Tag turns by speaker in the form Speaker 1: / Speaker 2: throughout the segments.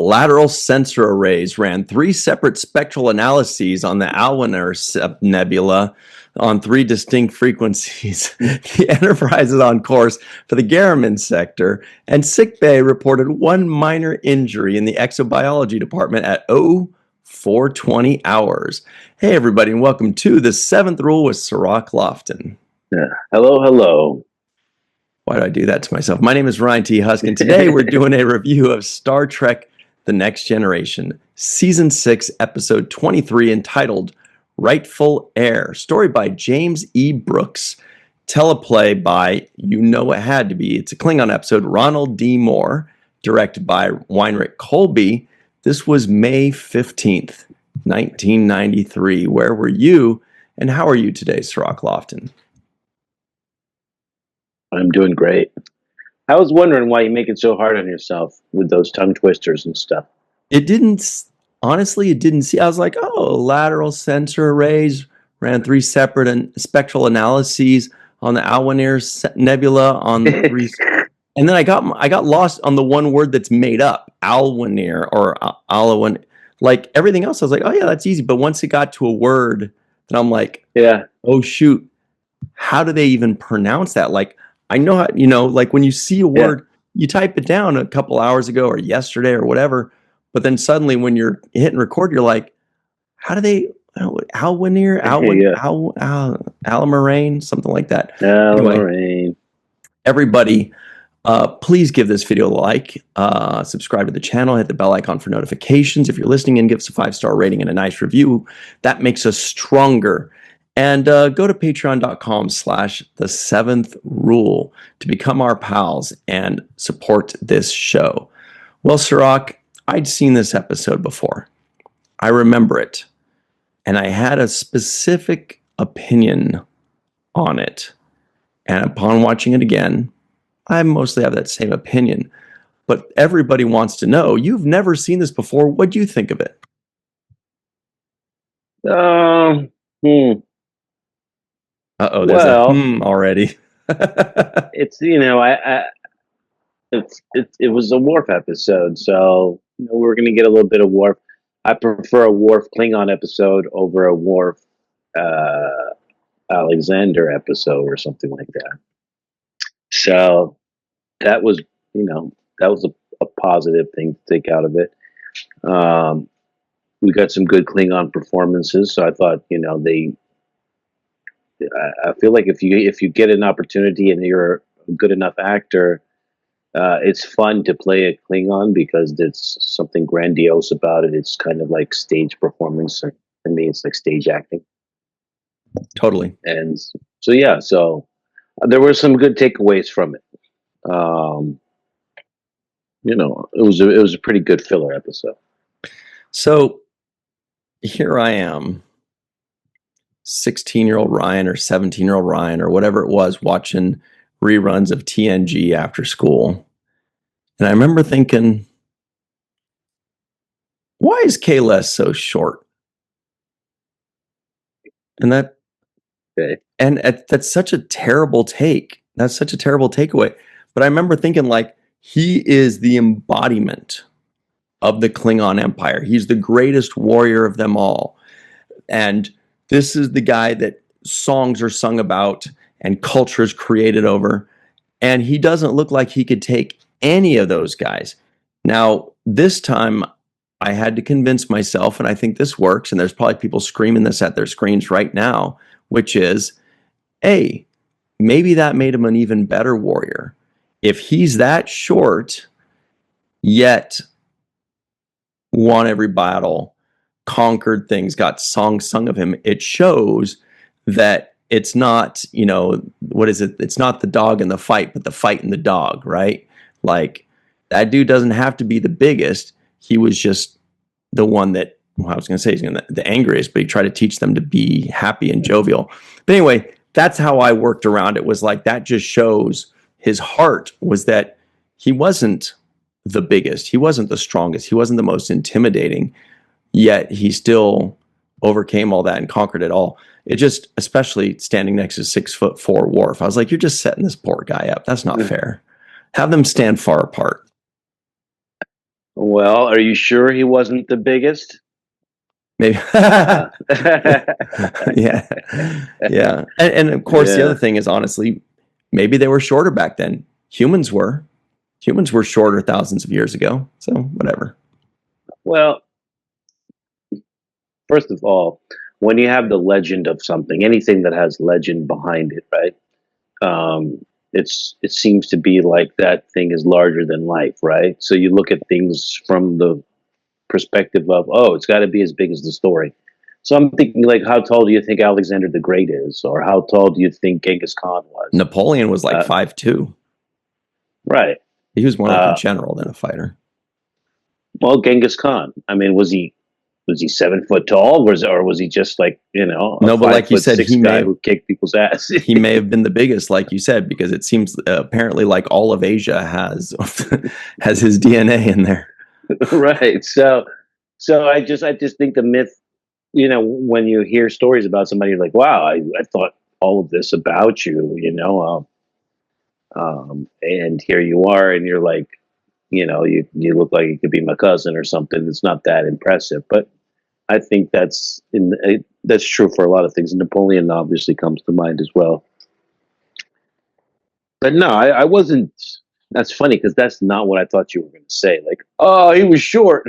Speaker 1: lateral sensor arrays ran 3 separate spectral analyses on the Alwiner Nebula on 3 distinct frequencies. The Enterprise is on course for the Garriman sector, and sickbay reported 1 minor injury in the exobiology department at 0420 hours. Hey, everybody, and welcome to the 7th Rule with Sirach Lofton.
Speaker 2: Yeah. Hello.
Speaker 1: Why do I do that to myself? My name is Ryan T. Huskin. Today we're doing a review of Star Trek The Next Generation, Season 6, Episode 23, entitled Rightful Heir. Story by James E. Brooks. Teleplay by, you know it had to be, it's a Klingon episode, Ronald D. Moore. Directed by Weinrich Colby. This was May 15th, 1993. Where were you, and how are you today, Sirach Lofton?
Speaker 2: I'm doing great. I was wondering why you make it so hard on yourself with those tongue twisters and stuff.
Speaker 1: It didn't, honestly, it didn't see. I was like, oh, lateral sensor arrays ran 3 separate and spectral analyses on the Alwiner Nebula on the 3. And then I got lost on the one word that's made up, Alwiner or Alwin. Like everything else, I was like, oh yeah, that's easy. But once it got to a word, then I'm like,
Speaker 2: yeah,
Speaker 1: oh shoot, how do they even pronounce that? Like, I know how, like when you see a word, you type it down a couple hours ago or yesterday or whatever, but then suddenly when you're hitting record, you're like, how do they, Alwiner, Alamarain, something like that.
Speaker 2: Alamarain.
Speaker 1: Everybody, please give this video a like, subscribe to the channel, hit the bell icon for notifications. If you're listening in, give us a 5-star rating and a nice review. That makes us stronger. And go to patreon.com/the7th-rule to become our pals and support this show. Well, Sirach, I'd seen this episode before. I remember it. And I had a specific opinion on it. And upon watching it again, I mostly have that same opinion. But everybody wants to know, you've never seen this before. What do you think of it? Uh-oh, there's a already.
Speaker 2: It's, it was a Worf episode, so we're going to get a little bit of Worf. I prefer a Worf Klingon episode over a Worf Alexander episode or something like that. So that was, a positive thing to take out of it. We got some good Klingon performances, so I thought, I feel like if you get an opportunity and you're a good enough actor, it's fun to play a Klingon because there's something grandiose about it. It's kind of like stage performance. For me, it's like stage acting.
Speaker 1: Totally.
Speaker 2: And so there were some good takeaways from it. It was a pretty good filler episode.
Speaker 1: So here I am, 16-year-old Ryan or 17-year-old Ryan or whatever it was, watching reruns of TNG after school. And I remember thinking, why is Kahless so short? And that's such a terrible take. That's such a terrible takeaway. But I remember thinking, like, he is the embodiment of the Klingon Empire. He's the greatest warrior of them all. And this is the guy that songs are sung about and cultures created over. And he doesn't look like he could take any of those guys. Now, this time I had to convince myself, and I think this works, and there's probably people screaming this at their screens right now, which is, hey, maybe that made him an even better warrior. If he's that short, yet won every battle, conquered things, got songs sung of him, it shows that it's not, what is it? It's not the dog in the fight, but the fight in the dog, right? Like, that dude doesn't have to be the biggest. He was just the one that, I was going to say he's the angriest, but he tried to teach them to be happy and jovial. But anyway, that's how I worked around it, was like, that just shows his heart was that he wasn't the biggest. He wasn't the strongest. He wasn't the most intimidating, yet he still overcame all that and conquered it all. It just, especially standing next to 6'4" Worf, I was like, you're just setting this poor guy up. That's not fair. Have them stand far apart.
Speaker 2: Well, are you sure he wasn't the biggest?
Speaker 1: Maybe.
Speaker 2: Uh,
Speaker 1: Yeah. Yeah. And of course, the other
Speaker 2: yeah.
Speaker 1: thing is, honestly, maybe they were shorter back then. Humans were. Humans were shorter thousands of years ago. So whatever.
Speaker 2: Well, first of all, when you have the legend of something, anything that has legend behind it, right? It seems to be like that thing is larger than life, right? So you look at things from the perspective of, oh, it's got to be as big as the story. So I'm thinking, like, how tall do you think Alexander the Great is, or how tall do you think Genghis Khan was?
Speaker 1: Napoleon was like
Speaker 2: Uh,
Speaker 1: 5'2".
Speaker 2: right.
Speaker 1: He was more like a
Speaker 2: Uh,
Speaker 1: general than a fighter.
Speaker 2: well, Genghis Khan. I mean, was he 7 foot tall, or was he just like a
Speaker 1: No, but
Speaker 2: five
Speaker 1: like you
Speaker 2: foot
Speaker 1: said,
Speaker 2: six guy who kicked people's ass?
Speaker 1: he may have been the biggest, like you said, because it seems apparently like all of Asia has has his DNA in there.
Speaker 2: Right. So I just think the myth, when you hear stories about somebody, you're like, wow, I thought all of this about you, and here you are, and you're like, you look like you could be my cousin or something. It's not that impressive, but I think that's true for a lot of things. Napoleon obviously comes to mind as well. But no, I wasn't. That's funny because that's not what I thought you were going to say. Like, oh, he was short.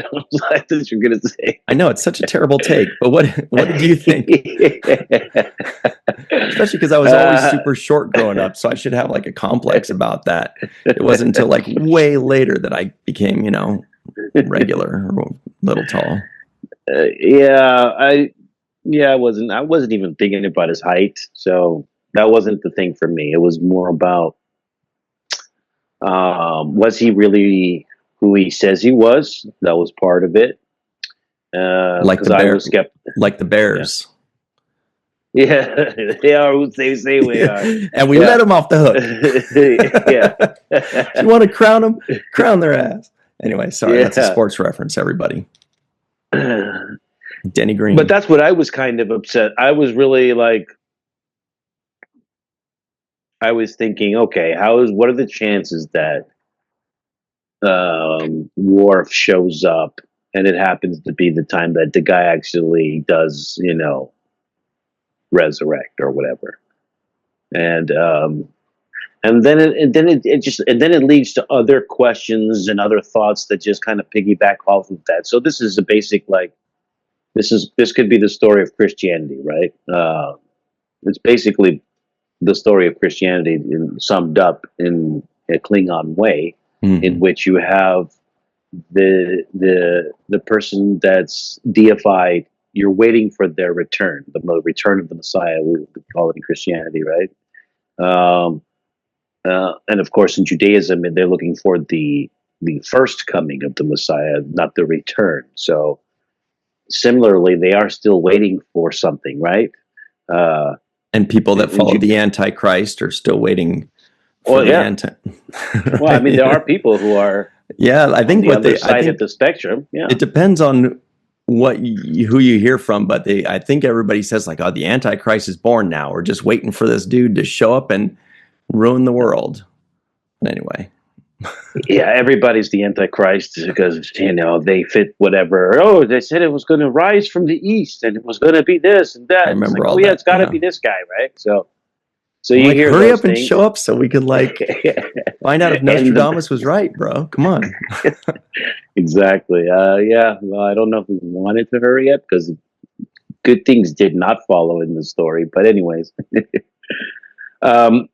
Speaker 2: I thought you were going to say.
Speaker 1: I know it's such a terrible take, but what did you think? Especially because I was always
Speaker 2: uh,
Speaker 1: super short growing up, so I should have like a complex about that. It wasn't until like way later that I became, regular or a little tall.
Speaker 2: yeah, I wasn't even thinking about his height, so that wasn't the thing for me. It was more about, was he really who he says he was? That was part of it.
Speaker 1: Like
Speaker 2: Because
Speaker 1: the
Speaker 2: I
Speaker 1: bear,
Speaker 2: was skeptical.
Speaker 1: like the
Speaker 2: Yeah,
Speaker 1: Bears.
Speaker 2: yeah, they are who they say we are.
Speaker 1: And we
Speaker 2: Yeah,
Speaker 1: let them off the hook.
Speaker 2: yeah,
Speaker 1: If you want to crown them, crown their ass. Anyway, sorry, that's a
Speaker 2: yeah.
Speaker 1: sports reference, everybody. Denny
Speaker 2: But
Speaker 1: Green.
Speaker 2: that's what I was kind of upset. I was really like, I was thinking, okay, what are the chances that Worf shows up, and it happens to be the time that the guy actually does, resurrect or whatever, and then it leads to other questions and other thoughts that just kind of piggyback off of that. So this is a basic, like, this could be the story of Christianity, right? It's basically the story of Christianity summed up in a Klingon way, in
Speaker 1: Mm-hmm.
Speaker 2: which you have the person that's deified. You're waiting for their return, the return of the Messiah. We call it in Christianity, right? Um, and of course, in Judaism, they're looking for the first coming of the Messiah, not the return. So similarly, they are still waiting for something, right? Uh,
Speaker 1: And people that
Speaker 2: in
Speaker 1: follow
Speaker 2: Jude,
Speaker 1: the Antichrist are still waiting for
Speaker 2: well,
Speaker 1: the
Speaker 2: yeah.
Speaker 1: anti.
Speaker 2: Well, I mean, there
Speaker 1: Right?
Speaker 2: are people who are
Speaker 1: Yeah,
Speaker 2: on the other side of the spectrum. Yeah.
Speaker 1: it depends on who you hear from, but I think everybody says like, "Oh, the Antichrist is born now. We're just waiting for this dude to show up and ruin the world." Anyway,
Speaker 2: Yeah, everybody's the Antichrist because they fit whatever. Oh, they said it was going to rise from the east and it was going to be this and
Speaker 1: I
Speaker 2: that. It's like,
Speaker 1: remember
Speaker 2: oh
Speaker 1: all
Speaker 2: yeah,
Speaker 1: that.
Speaker 2: it's got to
Speaker 1: Yeah,
Speaker 2: be this guy, right? So
Speaker 1: I'm
Speaker 2: you
Speaker 1: like,
Speaker 2: hear
Speaker 1: hurry
Speaker 2: those
Speaker 1: up and
Speaker 2: things,
Speaker 1: show up so we could like find out if
Speaker 2: and
Speaker 1: Nostradamus was right, bro. Come on.
Speaker 2: exactly. Yeah. Well, I don't know if we wanted to hurry up because good things did not follow in the story. But anyways,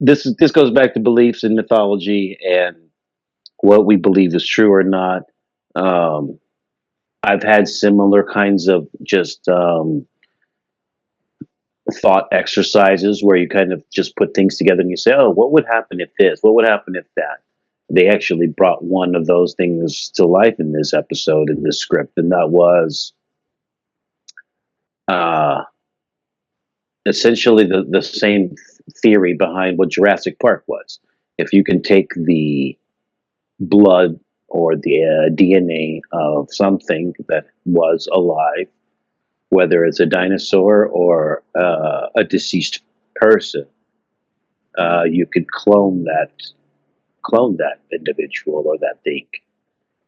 Speaker 2: this goes back to beliefs in mythology and what we believe is true or not. Um, I've had similar kinds of just thought exercises where you kind of just put things together and you say, oh, what would happen if this? What would happen if that? They actually brought one of those things to life in this episode, in this script, and that was uh, essentially the same theory behind what Jurassic Park was. If you can take the blood or the DNA of something that was alive, whether it's a dinosaur or a deceased person, you could clone that individual or that thing.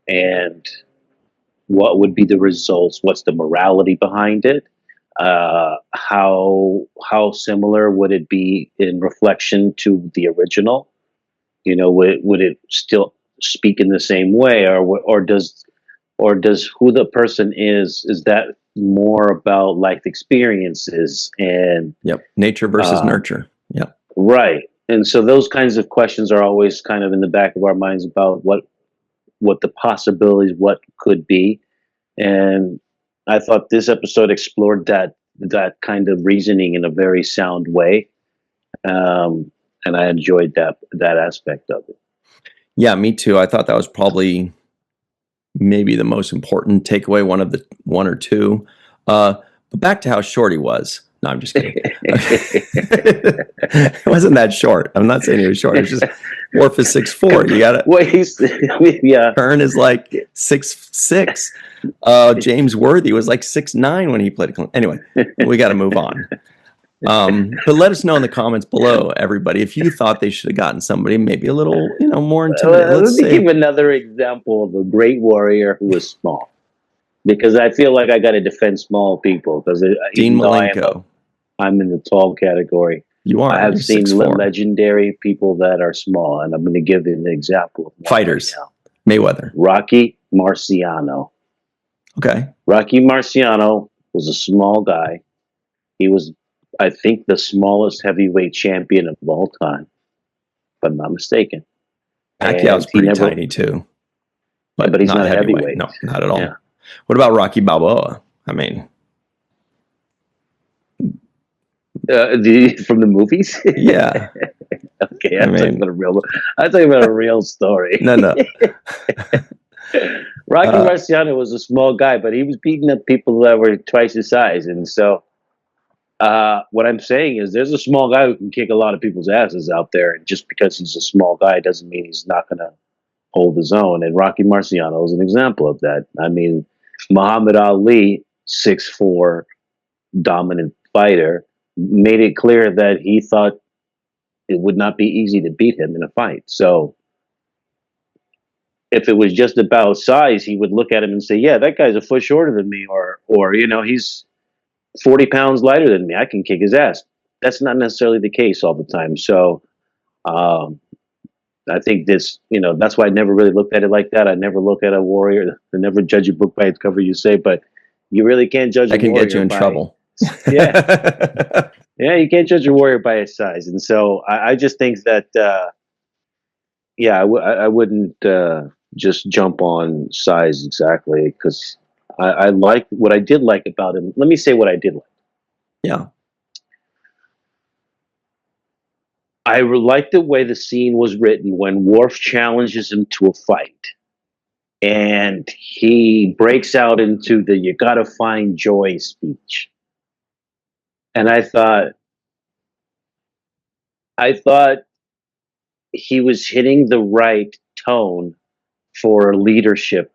Speaker 2: And what would be the results? What's the morality behind it? How similar would it be in reflection to the original? You know, would it still speak in the same way, or does who the person is that more about life experiences and
Speaker 1: Yep. Nature versus
Speaker 2: um,
Speaker 1: nurture. Yep.
Speaker 2: right? And so those kinds of questions are always kind of in the back of our minds about what the possibilities, what could be. And I thought this episode explored that kind of reasoning in a very sound way, um, and I enjoyed that aspect of it.
Speaker 1: Yeah, me too. I thought that was probably maybe the most important takeaway, one or two. But back to how short he was. No, I'm just kidding. It wasn't that short. I'm not saying he was short. It was just Worf is 6'4". You gotta
Speaker 2: Well, yeah,
Speaker 1: Kern is like 6'6". James Worthy was like 6'9" when he played. Anyway, we got to move on. But let us know in the comments below, everybody, if you thought they should have gotten somebody maybe a little, more intimidating.
Speaker 2: let
Speaker 1: Let's
Speaker 2: me
Speaker 1: say
Speaker 2: give another example of a great warrior who was small, because I feel like I got to defend small people, because
Speaker 1: Dean
Speaker 2: even though
Speaker 1: Malenko.
Speaker 2: I'm in the tall category.
Speaker 1: You are.
Speaker 2: I have
Speaker 1: You're
Speaker 2: seen
Speaker 1: 6'4".
Speaker 2: legendary people that are small, and I'm going to give an example of one
Speaker 1: Fighters.
Speaker 2: right now.
Speaker 1: Mayweather.
Speaker 2: Rocky Marciano.
Speaker 1: Okay.
Speaker 2: Rocky Marciano was a small guy. He was, I think, the smallest heavyweight champion of all time, if I'm not mistaken.
Speaker 1: Pacquiao's pretty tiny too,
Speaker 2: but he's not a
Speaker 1: heavyweight.
Speaker 2: heavyweight.
Speaker 1: No, not at all.
Speaker 2: Yeah.
Speaker 1: What about Rocky Balboa? I mean,
Speaker 2: From the movies?
Speaker 1: yeah.
Speaker 2: Okay, I'm talking about a real story.
Speaker 1: No.
Speaker 2: Rocky Marciano was a small guy, but he was beating up people that were twice his size. And so what I'm saying is there's a small guy who can kick a lot of people's asses out there. And just because he's a small guy doesn't mean he's not going to hold his own. And Rocky Marciano is an example of that. I mean, Muhammad Ali, 6'4", dominant fighter, made it clear that he thought it would not be easy to beat him in a fight. So if it was just about size, he would look at him and say, yeah, that guy's a foot shorter than me, or he's 40 pounds lighter than me. I can kick his ass. That's not necessarily the case all the time. So I think that's why I never really looked at it like that. I never look at a warrior. I never judge a book by its cover, you say, but you really can't judge a warrior.
Speaker 1: I can get you in trouble.
Speaker 2: Yeah. Yeah, you can't judge a warrior by his size. And so I just think that, I wouldn't just jump on size exactly, because I like what I did like about him. Let me say what I did like.
Speaker 1: Yeah.
Speaker 2: I like the way the scene was written when Worf challenges him to a fight. And he breaks out into the "you gotta find joy" speech. And I thought he was hitting the right tone for leadership.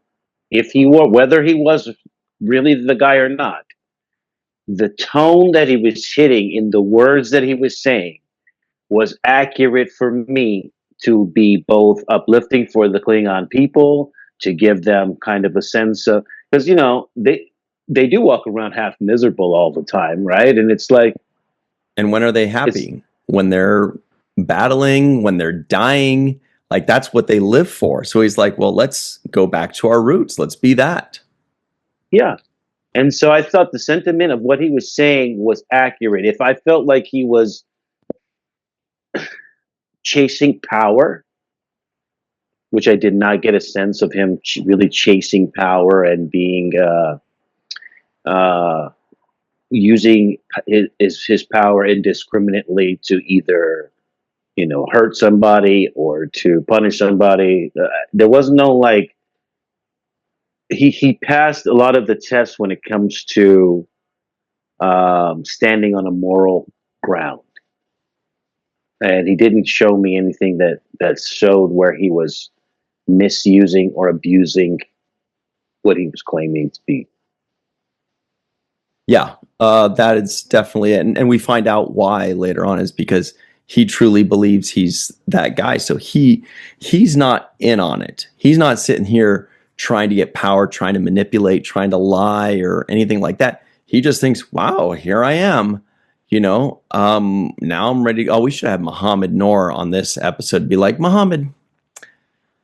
Speaker 2: Whether he was really the guy or not, the tone that he was hitting in the words that he was saying was accurate for me, to be both uplifting for the Klingon people, to give them kind of a sense of, because they do walk around half miserable all the time, right? And it's like,
Speaker 1: and when are they happy? When they're battling, when they're dying, like that's what they live for. So he's like, well, let's go back to our roots. Let's be that.
Speaker 2: Yeah. And so I thought the sentiment of what he was saying was accurate. If I felt like he was chasing power, which I did not get a sense of him really chasing power and being using his power indiscriminately to either hurt somebody or to punish somebody. There was no like, he passed a lot of the tests when it comes to standing on a moral ground. And he didn't show me anything that showed where he was misusing or abusing what he was claiming to be.
Speaker 1: Yeah, that is definitely it. And we find out why later on, is because he truly believes he's that guy. So he's not in on it. He's not sitting here trying to get power, trying to manipulate, trying to lie or anything like that. He just thinks, wow, here I am. Now I'm ready. Oh, we should have Muhammad Noor on this episode. Be like, Muhammad,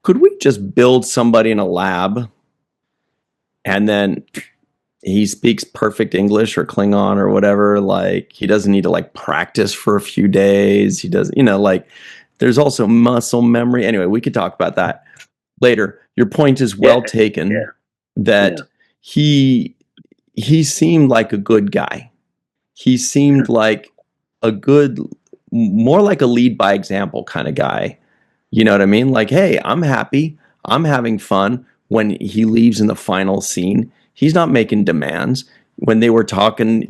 Speaker 1: could we just build somebody in a lab and then he speaks perfect English or Klingon or whatever? Like, he doesn't need to like practice for a few days. He doesn't, like, there's also muscle memory. Anyway, we could talk about that later. Your point is well taken that he seemed like a good guy. He seemed like more like a lead by example kind of guy. You know what I mean? Like, hey, I'm happy. I'm having fun. When he leaves in the final scene, he's not making demands. When they were talking,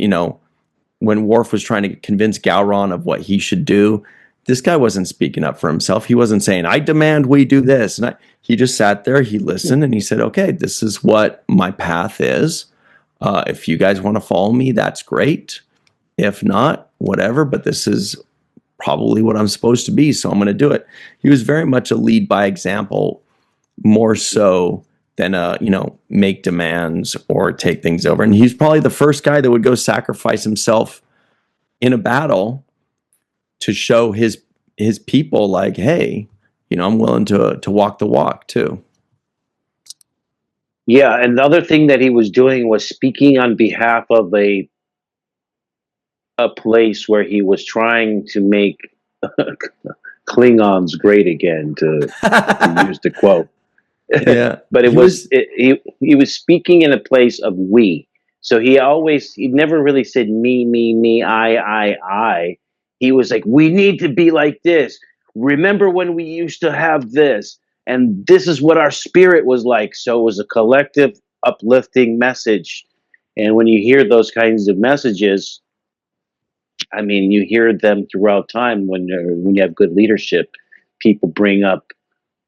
Speaker 1: when Worf was trying to convince Gowron of what he should do, this guy wasn't speaking up for himself. He wasn't saying, I demand we do this. And he just sat there, he listened, and he said, okay, this is what my path is. If you guys want to follow me, that's great. If not, whatever, but this is probably what I'm supposed to be, so I'm going to do it. He was very much a lead by example, more so than make demands or take things over. And he's probably the first guy that would go sacrifice himself in a battle to show his people like, hey, I'm willing to walk the walk too.
Speaker 2: Yeah, and the other thing that he was doing was speaking on behalf of a place where he was trying to make Klingons great again, to use the quote.
Speaker 1: Yeah,
Speaker 2: but he was speaking in a place of we. So he never really said me, I. He was like, we need to be like this. Remember when we used to have this? And this is what our spirit was like. So it was a collective, uplifting message. And when you hear those kinds of messages, I mean, you hear them throughout time when you have good leadership. People bring up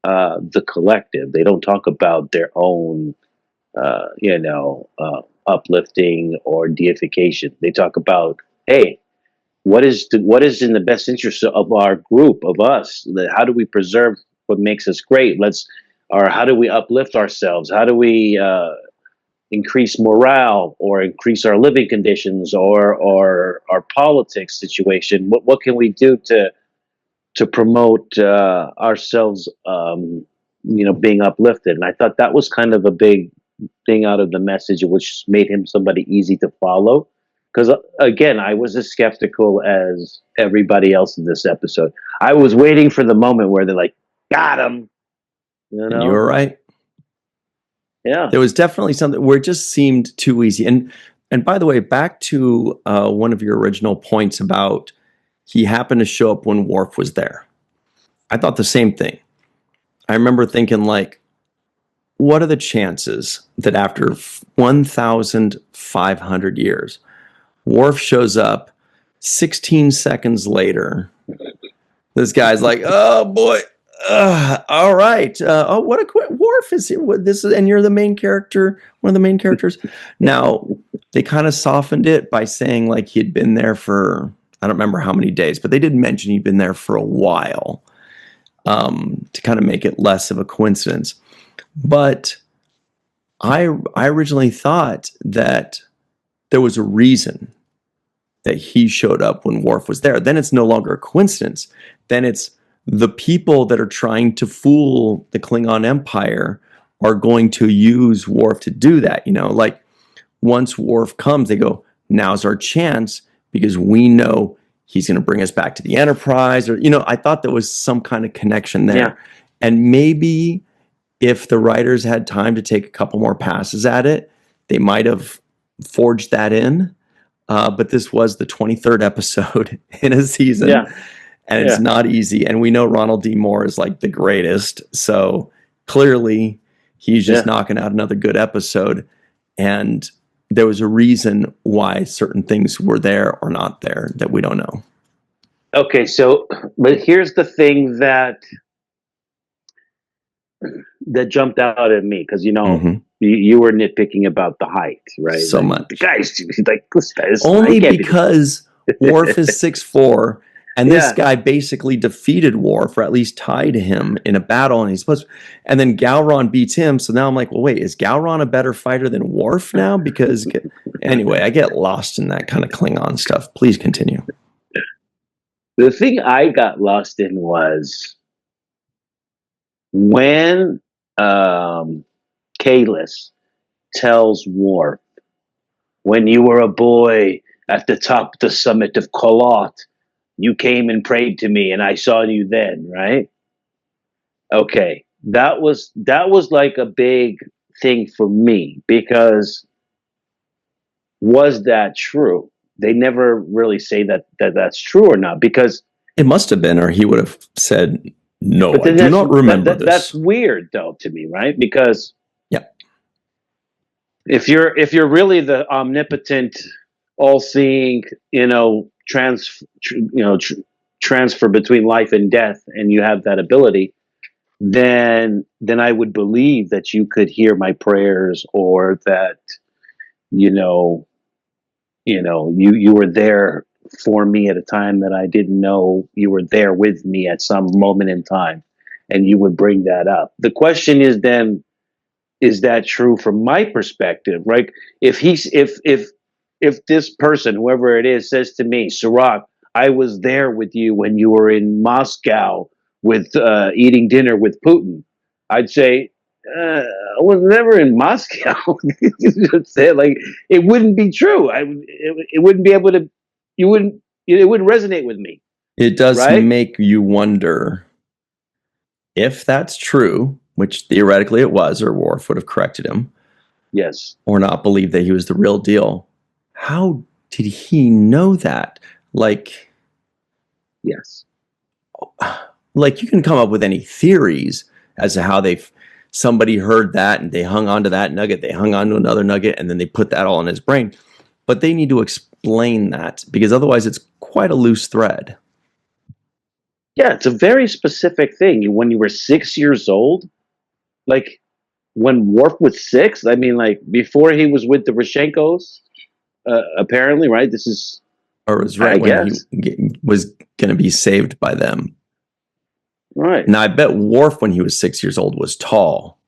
Speaker 2: the collective. They don't talk about their own, uplifting or deification. They talk about, hey, what is in the best interest of our group, of us? How do we preserve what makes us great? How do we uplift ourselves? How do we increase morale or increase our living conditions or our politics situation? What can we do to promote ourselves, being uplifted? And I thought that was kind of a big thing out of the message, which made him somebody easy to follow. Because again, I was as skeptical as everybody else in this episode. I was waiting for the moment where they're like, got him.
Speaker 1: You were right.
Speaker 2: Yeah,
Speaker 1: there was definitely something where it just seemed too easy. And by the way, back to one of your original points about he happened to show up when Worf was there. I thought the same thing. I remember thinking, like, what are the chances that after 1,500 years, Worf shows up 16 seconds later? This guy's like, oh boy. All right. What a quick Worf is here. And you're the main character, one of the main characters. Now, they kind of softened it by saying like he'd been there for, I don't remember how many days, but they did mention he'd been there for a while, to kind of make it less of a coincidence. But I originally thought that there was a reason that he showed up when Worf was there. Then it's no longer a coincidence. Then it's the people that are trying to fool the Klingon Empire are going to use Worf to do that. Like once Worf comes, they go, now's our chance because we know he's going to bring us back to the Enterprise. Or, I thought there was some kind of connection there. Yeah. And maybe if the writers had time to take a couple more passes at it, they might have forged that in. But this was the 23rd episode in a season. Yeah. And it's not easy. And we know Ronald D. Moore is like the greatest. So clearly he's just knocking out another good episode. And there was a reason why certain things were there or not there that we don't know.
Speaker 2: Okay, but here's the thing that jumped out at me, because you were nitpicking about the height, right?
Speaker 1: So much.
Speaker 2: The guys, like, this guy's
Speaker 1: only because Worf is 6'4", And this guy basically defeated Worf, or at least tied him in a battle, and and then Gowron beats him. So now I'm like, well, wait, is Gowron a better fighter than Worf now? Because anyway, I get lost in that kind of Klingon stuff. Please continue.
Speaker 2: The thing I got lost in was when Kahless tells Worf, when you were a boy at the top of the summit of Kolot, you came and prayed to me, and I saw you then, right? Okay, that was like a big thing for me, because was that true? They never really say that's true or not, because
Speaker 1: it must have been, or he would have said, no,
Speaker 2: but
Speaker 1: I do not remember this.
Speaker 2: That's weird, though, to me, right? Because
Speaker 1: yeah,
Speaker 2: if you're really the omnipotent, all-seeing, transfer between life and death, and you have that ability, then I would believe that you could hear my prayers, or that you were there for me at a time that I didn't know you were there with me at some moment in time, and you would bring that up. The question is then, is that true from my perspective, right? If this person, whoever it is, says to me, Sirach, I was there with you when you were in Moscow with eating dinner with Putin, I'd say, I was never in Moscow. Like, it wouldn't be true. It wouldn't be able to. It wouldn't resonate with me.
Speaker 1: It does,
Speaker 2: right?
Speaker 1: Make you wonder if that's true, which theoretically it was, or Worf would have corrected him.
Speaker 2: Yes.
Speaker 1: Or not believe that he was the real deal. How did he know that? Like,
Speaker 2: yes.
Speaker 1: Like, you can come up with any theories as to how somebody heard that and they hung on to that nugget, they hung on to another nugget, and then they put that all in his brain. But they need to explain that, because otherwise it's quite a loose thread.
Speaker 2: Yeah, it's a very specific thing. When you were 6 years old, like when Worf was 6, I mean, like before he was with the Rashenkos, apparently, right? This is,
Speaker 1: or it was right when he was going to be saved by them.
Speaker 2: Right.
Speaker 1: Now, I bet Worf, when he was 6 years old, was tall.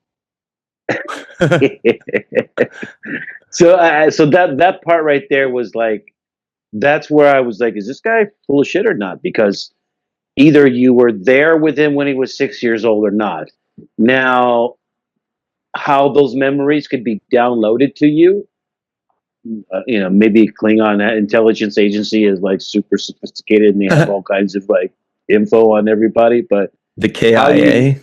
Speaker 2: So that part right there was like, that's where I was like, is this guy full of shit or not? Because either you were there with him when he was 6 years old or not. Now, how those memories could be downloaded to you, maybe Klingon intelligence agency is like super sophisticated and they have all kinds of like info on everybody, but
Speaker 1: the KIA.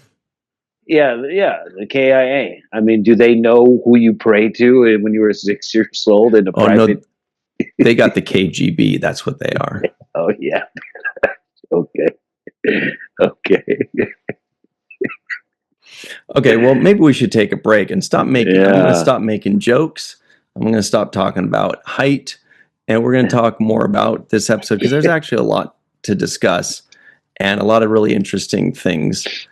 Speaker 2: The KIA. I mean, do they know who you pray to when you were 6 years old in a private?
Speaker 1: No, they got the KGB. That's what they are.
Speaker 2: Oh yeah. Okay.
Speaker 1: Okay. Well, maybe we should take a break and stop making. I'm going to stop making jokes. I'm going to stop talking about height, and we're going to talk more about this episode, because there's actually a lot to discuss and a lot of really interesting things.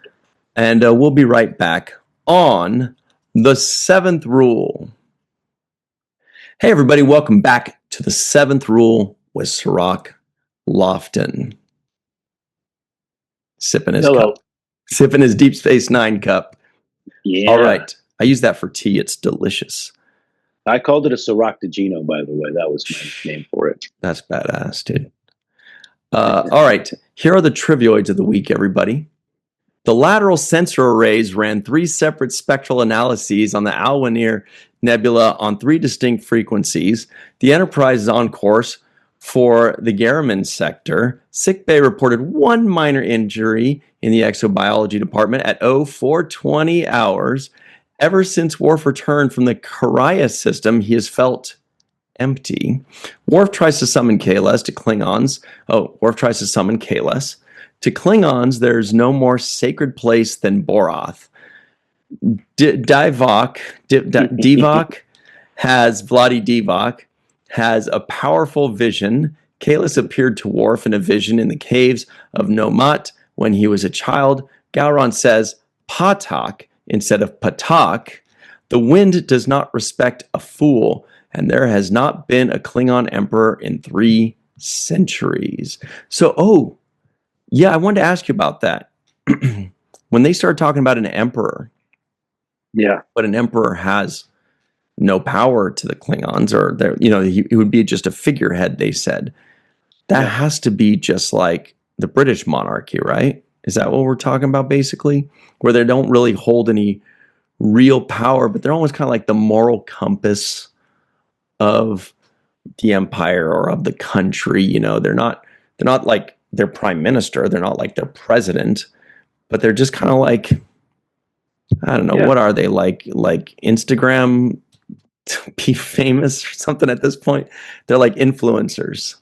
Speaker 1: And we'll be right back on The Seventh Rule. Hey, everybody. Welcome back to The Seventh Rule with Sirach Lofton. Sipping his cup. Sipping his Deep Space Nine cup.
Speaker 2: Yeah.
Speaker 1: All right. I use that for tea. It's delicious.
Speaker 2: I called it a Sirach de Gino, by the way. That was my name for it.
Speaker 1: That's badass, dude. All right. Here are the trivioids of the week, everybody. The lateral sensor arrays ran 3 separate spectral analyses on the Alwanir Nebula on 3 distinct frequencies. The Enterprise is on course for the Garriman sector. Sickbay reported 1 minor injury in the exobiology department at 0420 hours. Ever since Worf returned from the Karaya system, he has felt empty. Worf tries to summon Kahless to Klingons. Worf tries to summon Kahless. To Klingons, there's no more sacred place than Boroth. Divok Vladi Divok has a powerful vision. Kahless appeared to Worf in a vision in the caves of Nomat when he was a child. Gowron says Patak instead of Patak. The wind does not respect a fool, and there has not been a Klingon emperor in 3 centuries. So, Yeah, I wanted to ask you about that. When they started talking about an emperor,
Speaker 2: Yeah,
Speaker 1: but an emperor has no power to the Klingons, or there, he would be just a figurehead. They said that
Speaker 2: yeah,
Speaker 1: has to be just like the British monarchy, right? Is that what we're talking about, basically? Where they don't really hold any real power, but they're almost kind of like the moral compass of the empire or of the country. They're not like their prime minister. They're not like their president, but they're just kind of like, I don't know,
Speaker 2: yeah.
Speaker 1: what are they like Instagram to be famous or something at this point? They're like influencers.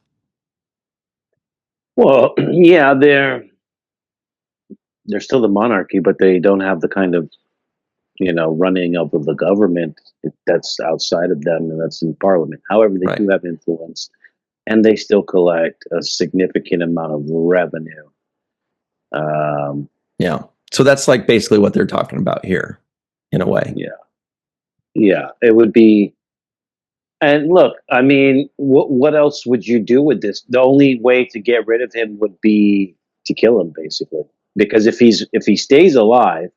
Speaker 2: Well, yeah, they're still the monarchy, but they don't have the kind of running of the government that's outside of them and that's in parliament. However, they
Speaker 1: Right.
Speaker 2: do have influence, and they still collect a significant amount of revenue. Um,
Speaker 1: Yeah. So that's like basically what they're talking about here in a way.
Speaker 2: yeah, yeah, it would be. And look, I mean, what else would you do with this? The only way to get rid of him would be to kill him, basically. Because if he stays alive,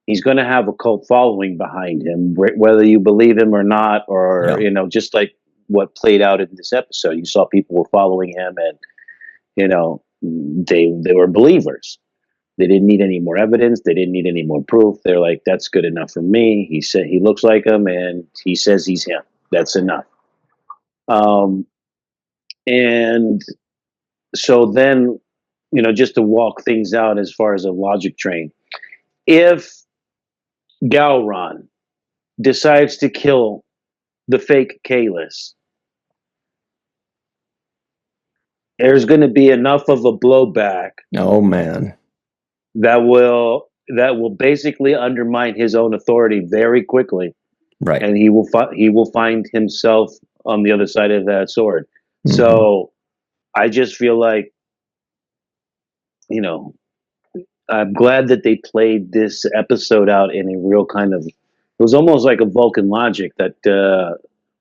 Speaker 2: he's going to have a cult following behind him, whether you believe him or not, or
Speaker 1: Yeah.
Speaker 2: just like what played out in this episode. You saw people were following him, and they were believers. They didn't need any more evidence. They didn't need any more proof. They're like, that's good enough for me. He said he looks like him, and he says he's him. That's enough. Um, and so then, just to walk things out as far as a logic train, if Gowron decides to kill the fake Kahless, there's going to be enough of a blowback
Speaker 1: Oh man.
Speaker 2: that will basically undermine his own authority very quickly,
Speaker 1: Right.
Speaker 2: and he will find himself on the other side of that sword.
Speaker 1: Mm-hmm.
Speaker 2: So I just feel like you know I'm glad that they played this episode out in a real kind of. It was almost like a Vulcan logic that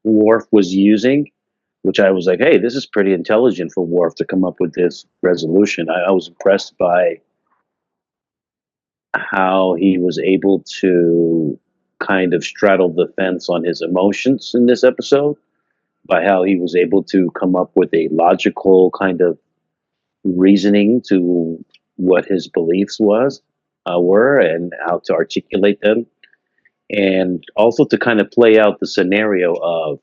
Speaker 2: Worf was using, which I was like, hey, this is pretty intelligent for Worf to come up with this resolution. I was impressed by how he was able to kind of straddle the fence on his emotions in this episode, by how he was able to come up with a logical kind of reasoning to what his beliefs were and how to articulate them, and also to kind of play out the scenario of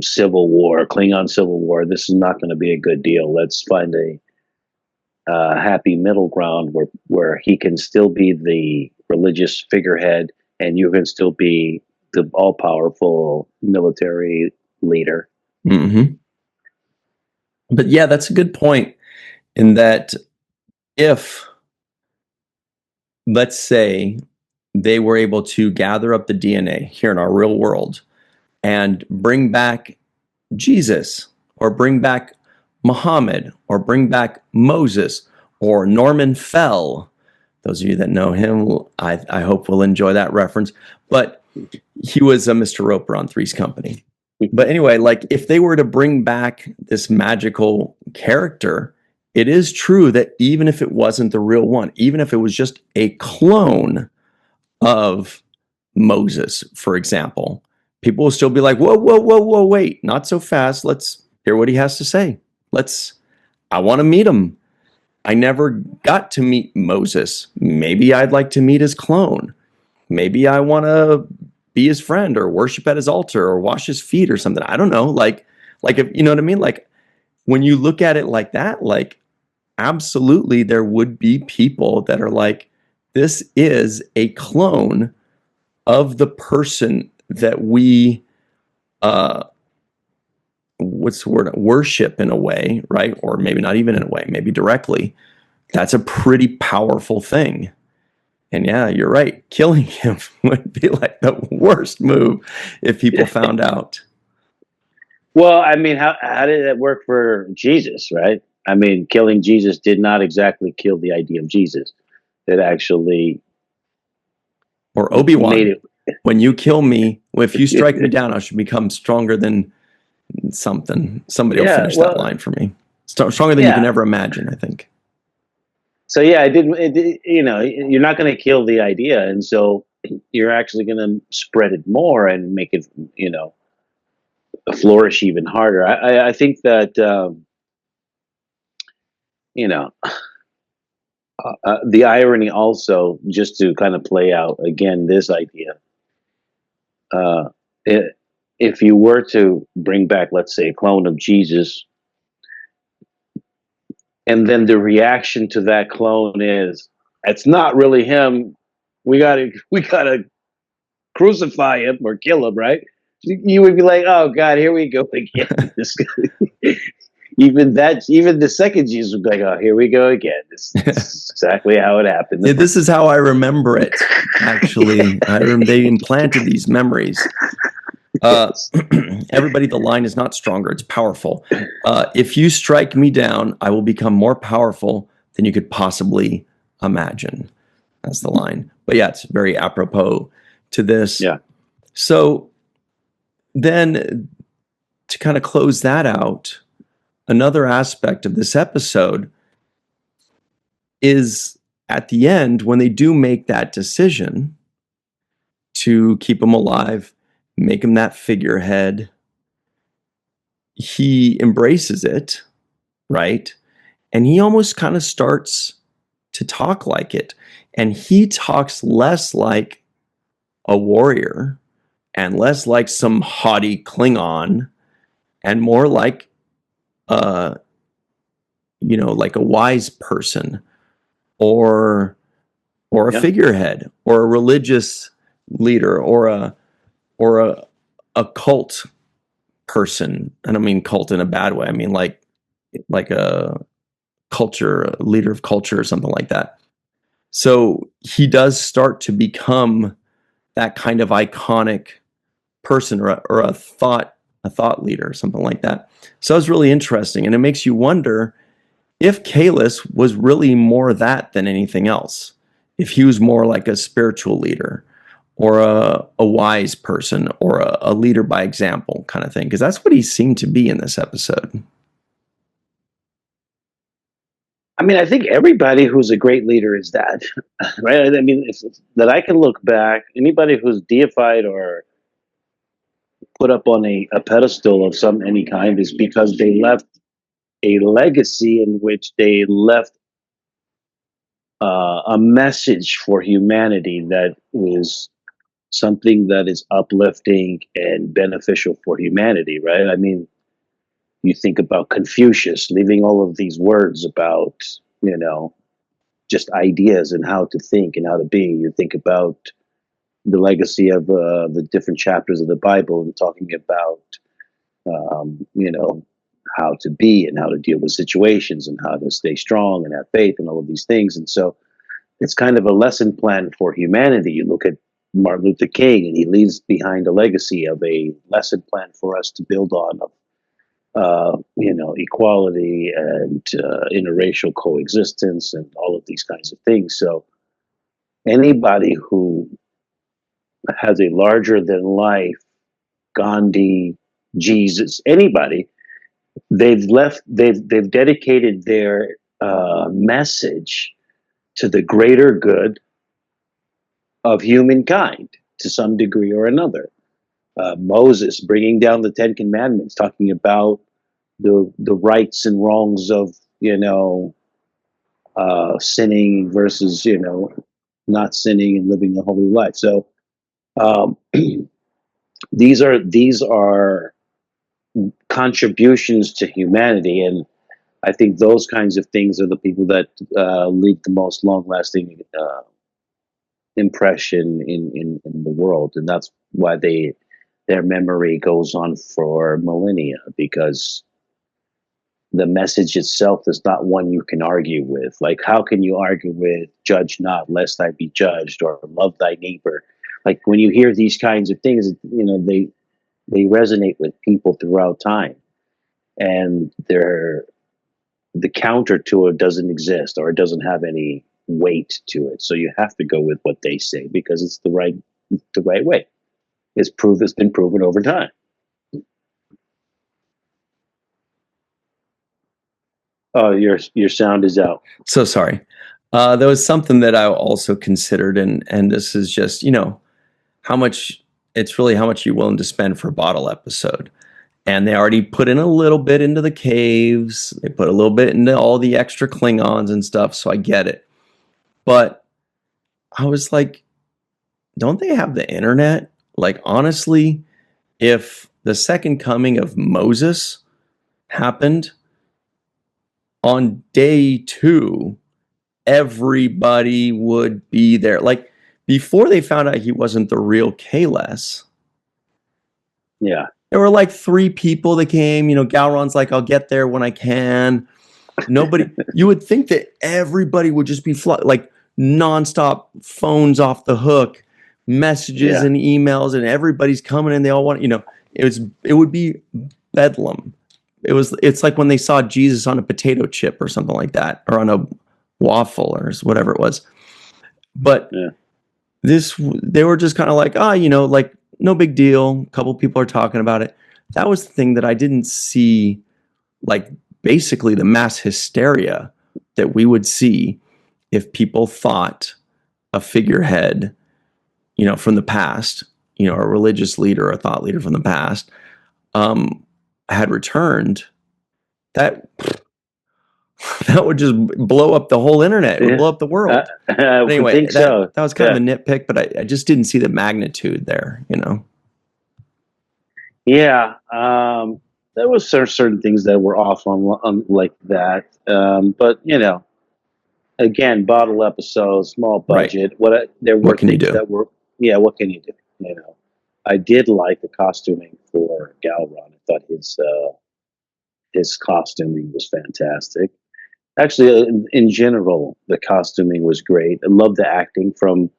Speaker 2: civil war, Klingon civil war. This is not going to be a good deal. Let's find a happy middle ground where he can still be the religious figurehead and you can still be the all powerful military leader.
Speaker 1: Mm-hmm. But yeah, that's a good point in that if, let's say, they were able to gather up the DNA here in our real world and bring back Jesus, or bring back Muhammad, or bring back Moses, or Norman Fell. Those of you that know him, I hope will enjoy that reference. But he was a Mr. Roper on Three's Company. But anyway, like if they were to bring back this magical character, it is true that even if it wasn't the real one, even if it was just a clone of Moses, for example, people will still be like, whoa, whoa, whoa, whoa, wait, not so fast. Let's hear what he has to say. I want to meet him. I never got to meet Moses. Maybe I'd like to meet his clone. Maybe I want to be his friend or worship at his altar or wash his feet or something. I don't know. Like if you know what I mean? Like when you look at it like that, like absolutely there would be people that are like, this is a clone of the person that we what's the word, worship in a way, right? Or maybe not even in a way, maybe directly. That's a pretty powerful thing. And yeah, you're right. Killing him would be like the worst move if people found out.
Speaker 2: Well, I mean, how did it work for Jesus, right? I mean, killing Jesus did not exactly kill the idea of Jesus. It actually
Speaker 1: Or
Speaker 2: made
Speaker 1: Obi-Wan,
Speaker 2: it.
Speaker 1: when you kill me, if you strike me down, I should become stronger than something. Somebody will
Speaker 2: Yeah,
Speaker 1: finish that
Speaker 2: well,
Speaker 1: line for me. Stronger than you can
Speaker 2: yeah,
Speaker 1: ever imagine, I think.
Speaker 2: So yeah, I didn't. You're not going to kill the idea, and so you're actually going to spread it more and make it, flourish even harder. I think that you know the irony also, just to kind of play out again this idea. Uh, it, if you were to bring back, let's say, a clone of Jesus, and then the reaction to that clone is, it's not really him. We gotta crucify him or kill him, right? You would be like, oh God, here we go again. This guy. Even the second Jesus would be like, oh, here we go again. This is exactly how it happened.
Speaker 1: Yeah, this is how I remember it. Actually, they implanted these memories.
Speaker 2: Yes.
Speaker 1: Everybody, the line is not stronger; it's powerful. If you strike me down, I will become more powerful than you could possibly imagine. That's the line. But yeah, it's very apropos to this.
Speaker 2: Yeah.
Speaker 1: So then, to kind of close that out, another aspect of this episode is at the end when they do make that decision to keep him alive, make him that figurehead. He embraces it, right? And he almost kind of starts to talk like it. And he talks less like a warrior and less like some haughty Klingon and more like like a wise person or a
Speaker 2: Yeah.
Speaker 1: figurehead or a religious leader or a cult person. I don't mean cult in a bad way. I mean like a culture, a leader of culture or something like that. So he does start to become that kind of iconic person or a thought leader or something like that. So it's really interesting. And it makes you wonder if Kahless was really more that than anything else. If he was more like a spiritual leader or a wise person or a leader by example kind of thing. Because that's what he seemed to be in this episode.
Speaker 2: I mean, I think everybody who's a great leader is that, right? I mean, that I can look back, anybody who's deified or put up on a pedestal of any kind is because they left a legacy in which they left a message for humanity that is something that is uplifting and beneficial for humanity, right? I mean, you think about Confucius leaving all of these words about, just ideas and how to think and how to be. You think about the legacy of the different chapters of the Bible and talking about, how to be and how to deal with situations and how to stay strong and have faith and all of these things. And so it's kind of a lesson plan for humanity. You look at Martin Luther King, and he leaves behind a legacy of a lesson plan for us to build on of, equality and interracial coexistence and all of these kinds of things. So anybody who has a larger than life, Gandhi, Jesus, anybody, they've dedicated their message to the greater good of humankind to some degree or another. Moses bringing down the Ten Commandments, talking about the rights and wrongs of sinning versus not sinning and living the holy life. So um, these are contributions to humanity, and I think those kinds of things are the people that leave the most long lasting impression in the world, and that's why their memory goes on for millennia, because the message itself is not one you can argue with. Like, how can you argue with "judge not, lest I be judged" or "love thy neighbor"? Like, when you hear these kinds of things, they resonate with people throughout time, and the counter to it doesn't exist, or it doesn't have any weight to it. So you have to go with what they say because it's the right way. It's been proven over time. Oh, your sound is out.
Speaker 1: So sorry. There was something that I also considered, and this is just, how much it's really how much you're willing to spend for a bottle episode. And they already put in a little bit into the caves. They put a little bit into all the extra Klingons and stuff, so I get it. But I was like, don't they have the internet? Like, honestly, if the second coming of Moses happened on day 2, everybody would be there. Like, before they found out he wasn't the real Kahless,
Speaker 2: Yeah.
Speaker 1: there were like 3 people that came. Gowron's like, I'll get there when I can. Nobody, you would think that everybody would just be like nonstop phones off the hook, messages and emails, and everybody's coming and they all want, it would be bedlam. It's like when they saw Jesus on a potato chip or something like that, or on a waffle or whatever it was. But they were just kind of like, like no big deal. A couple people are talking about it. That was the thing that I didn't see, like basically the mass hysteria that we would see if people thought a figurehead, from the past, a religious leader, a thought leader from the past, had returned. That would just blow up the whole internet. It would blow up the world. Anyway,
Speaker 2: think so.
Speaker 1: That was kind of a nitpick, but I just didn't see the magnitude there,
Speaker 2: Yeah, there was certain things that were off on like that. But again, bottle episodes, small budget.
Speaker 1: Right.
Speaker 2: There were
Speaker 1: what can
Speaker 2: things
Speaker 1: you do?
Speaker 2: that were what can you do? I did like the costuming for Galron. I thought his costuming was fantastic. Actually, in general, the costuming was great. I love the acting from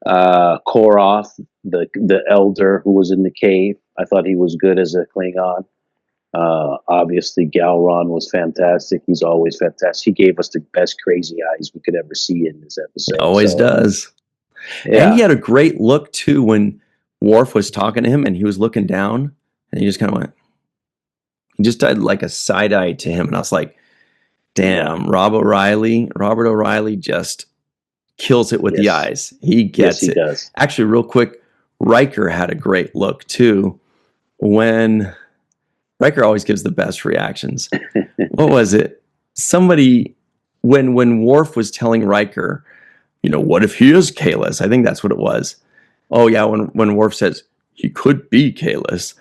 Speaker 2: Koroth, the elder who was in the cave. I thought he was good as a Klingon. Obviously, Galron was fantastic. He's always fantastic. He gave us the best crazy eyes we could ever see in this episode.
Speaker 1: Always does.
Speaker 2: Yeah.
Speaker 1: And he had a great look too when Worf was talking to him and he was looking down and he just kind of went. He just did like a side eye to him, and I was like, "Damn, Robert O'Reilly just kills it with the eyes. He gets
Speaker 2: he
Speaker 1: it."
Speaker 2: Does.
Speaker 1: Actually, real quick, Riker had a great look too. When Riker always gives the best reactions. What was it? Somebody when Worf was telling Riker, what if he is Kahless? I think that's what it was. Oh yeah, when Worf says he could be Kahless,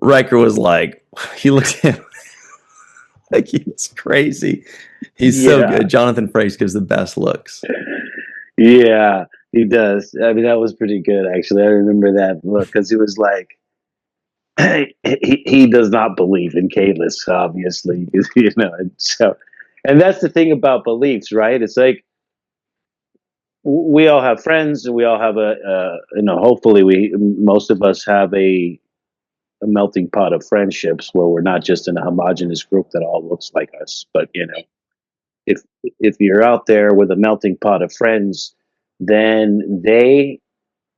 Speaker 1: Riker was like, he looked at him like he's crazy. He's so good. Jonathan Frakes gives the best looks.
Speaker 2: Yeah, he does. I mean, that was pretty good, actually. I remember that look because he was like, he does not believe in Kahless, obviously, and that's the thing about beliefs, right? It's like we all have friends, and we all have hopefully most of us have a melting pot of friendships where we're not just in a homogenous group that all looks like us, but if you're out there with a melting pot of friends, then they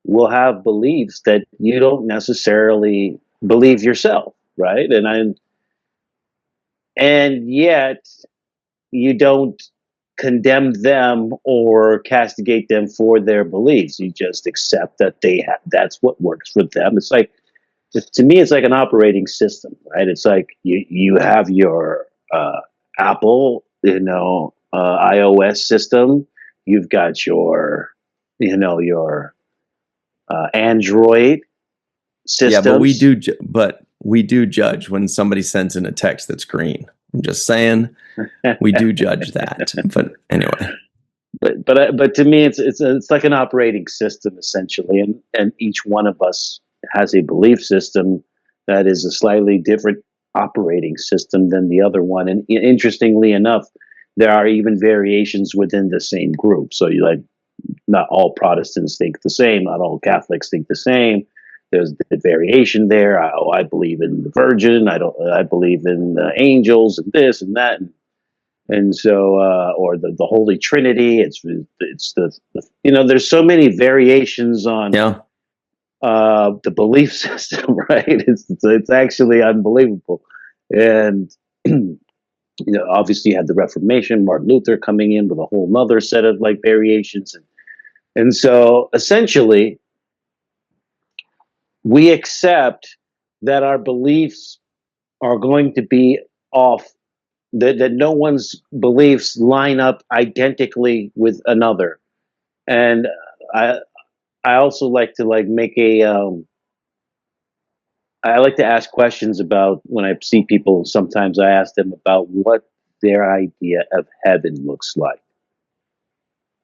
Speaker 2: will have beliefs that you don't necessarily believe yourself, right? And yet you don't condemn them or castigate them for their beliefs. You just accept that that's what works for them. It's like, to me, it's like an operating system, right? It's like you have your Apple, iOS system. You've got your Android system.
Speaker 1: Yeah, but we do judge when somebody sends in a text that's green. I'm just saying, we do judge that. But anyway,
Speaker 2: but to me, it's like an operating system essentially, and each one of us has a belief system that is a slightly different operating system than the other one. And interestingly enough, there are even variations within the same group. So not all Protestants think the same, not all Catholics think the same. There's the variation there. I believe in the Virgin. I believe in angels and this and that, and so or the Holy Trinity. It's the there's so many variations on the belief system, right? It's actually unbelievable, and Obviously you had the Reformation, Martin Luther coming in with a whole nother set of like variations. And so essentially we accept that our beliefs are going to be off, that no one's beliefs line up identically with another. And I I also like to like make a I like to ask questions about when I see people. Sometimes I ask them about what their idea of heaven looks like,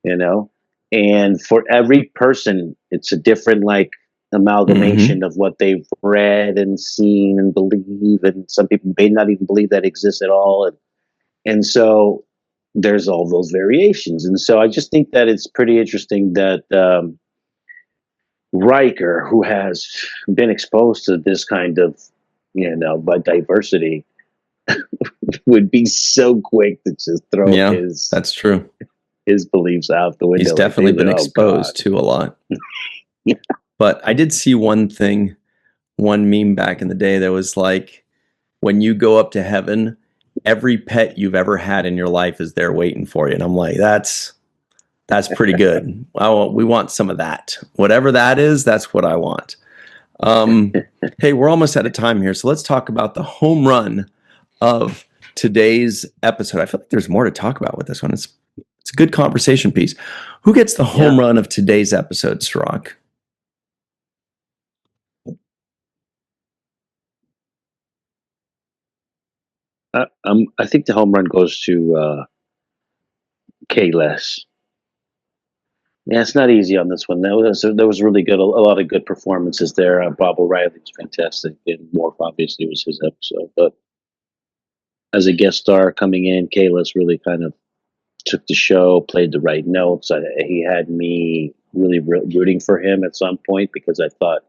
Speaker 2: you know? And for every person, it's a different like
Speaker 1: Mm-hmm.
Speaker 2: amalgamation of what they've read and seen and believe. And some people may not even believe that exists at all. And so there's all those variations. And so I just think that it's pretty interesting that Riker, who has been exposed to this kind of, by diversity, would be so quick to just throw
Speaker 1: Yeah,
Speaker 2: his
Speaker 1: that's true.
Speaker 2: beliefs out the
Speaker 1: He's
Speaker 2: window. Like,
Speaker 1: definitely been
Speaker 2: oh God.
Speaker 1: exposed to a lot. But I did see one meme back in the day that was like, when you go up to heaven, every pet you've ever had in your life is there waiting for you. And I'm like, that's pretty good. We want some of that. Whatever that is, that's what I want. Hey, we're almost out of time here. So let's talk about the home run of today's episode. I feel like there's more to talk about with this one. It's a good conversation piece. Who gets the home run of today's episode, Sirach?
Speaker 2: I think the home run goes to Kahless. Yeah, it's not easy on this one. There was really good, a lot of good performances there. Bob O'Reilly was fantastic, and Worf obviously was his episode. But as a guest star coming in, Kahless really kind of took the show, played the right notes. He had me really rooting for him at some point because I thought,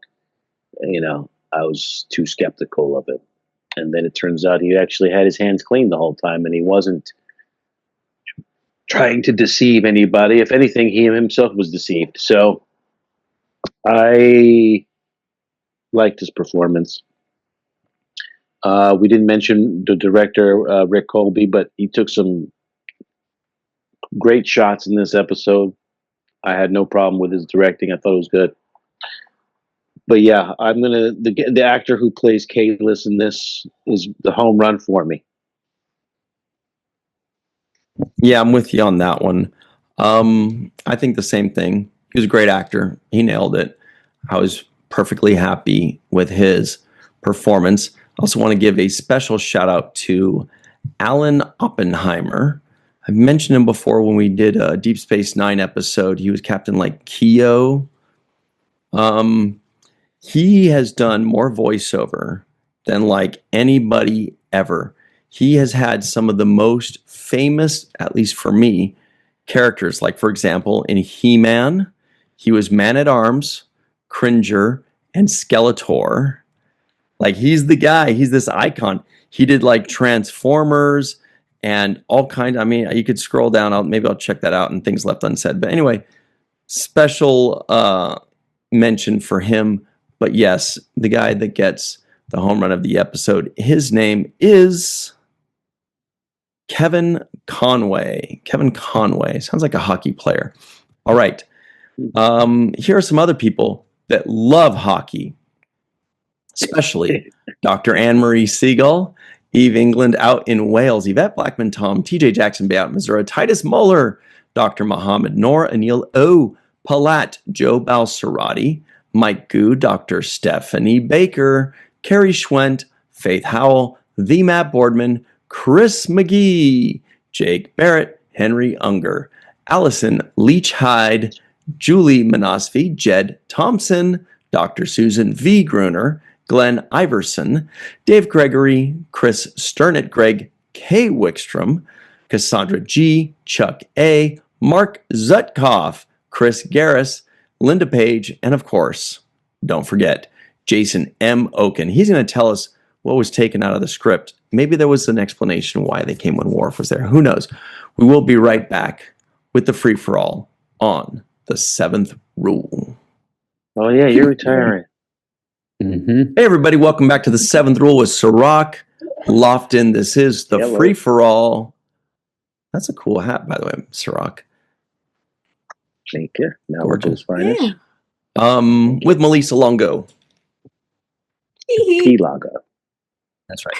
Speaker 2: I was too skeptical of it. And then it turns out he actually had his hands clean the whole time, and he wasn't trying to deceive anybody. If anything, he himself was deceived. So I liked his performance. We didn't mention the director, Rick Colby, but he took some great shots in this episode. I had no problem with his directing. I thought it was good. But yeah, the actor who plays Kahless in this is the home run for me.
Speaker 1: Yeah, I'm with you on that one. I think the same thing. He was a great actor. He nailed it. I was perfectly happy with his performance. I also want to give a special shout out to Alan Oppenheimer. I've mentioned him before when we did a Deep Space Nine episode. He was Captain like Keo. He has done more voiceover than like anybody ever. He has had some of the most famous, at least for me, characters. Like, for example, in He-Man, he was Man-at-Arms, Cringer, and Skeletor. Like, he's the guy. He's this icon. He did like Transformers and all kinds. I mean, you could scroll down. Maybe I'll check that out and things left unsaid. But anyway, special mention for him. But yes, the guy that gets the home run of the episode, his name is Kevin Conway. Kevin Conway sounds like a hockey player. All right. Here are some other people that love hockey, especially Dr. Anne-Marie Siegel, Eve England out in Wales, Yvette Blackman Tom, TJ Jackson Bay out in Missouri, Titus Muller, Dr. Muhammad Noor, Anil O. Palat, Joe Balsarati, Mike Goo, Dr. Stephanie Baker, Carrie Schwent, Faith Howell, the Matt Boardman, Chris McGee, Jake Barrett, Henry Unger, Allison Leach Hyde, Julie Manosfi, Jed Thompson, Dr. Susan V. Gruner, Glenn Iverson, Dave Gregory, Chris Sternett, Greg K. Wickstrom, Cassandra G., Chuck A., Mark Zutkoff, Chris Garris, Linda Page, and of course, don't forget, Jason M. Oken. He's going to tell us what was taken out of the script. Maybe there was an explanation why they came when Worf was there. Who knows? We will be right back with the free-for-all on the 7th Rule.
Speaker 2: Oh, yeah, you're retiring.
Speaker 1: Mm-hmm. Hey, everybody. Welcome back to the 7th Rule with Sirach. Lofton, this is the
Speaker 2: Hello.
Speaker 1: free-for-all. That's a cool hat, by the way, Sirach.
Speaker 2: Thank you. Now
Speaker 1: Gorgeous.
Speaker 2: finest.
Speaker 1: With Melissa Longo.
Speaker 2: Key Lago.
Speaker 1: That's right.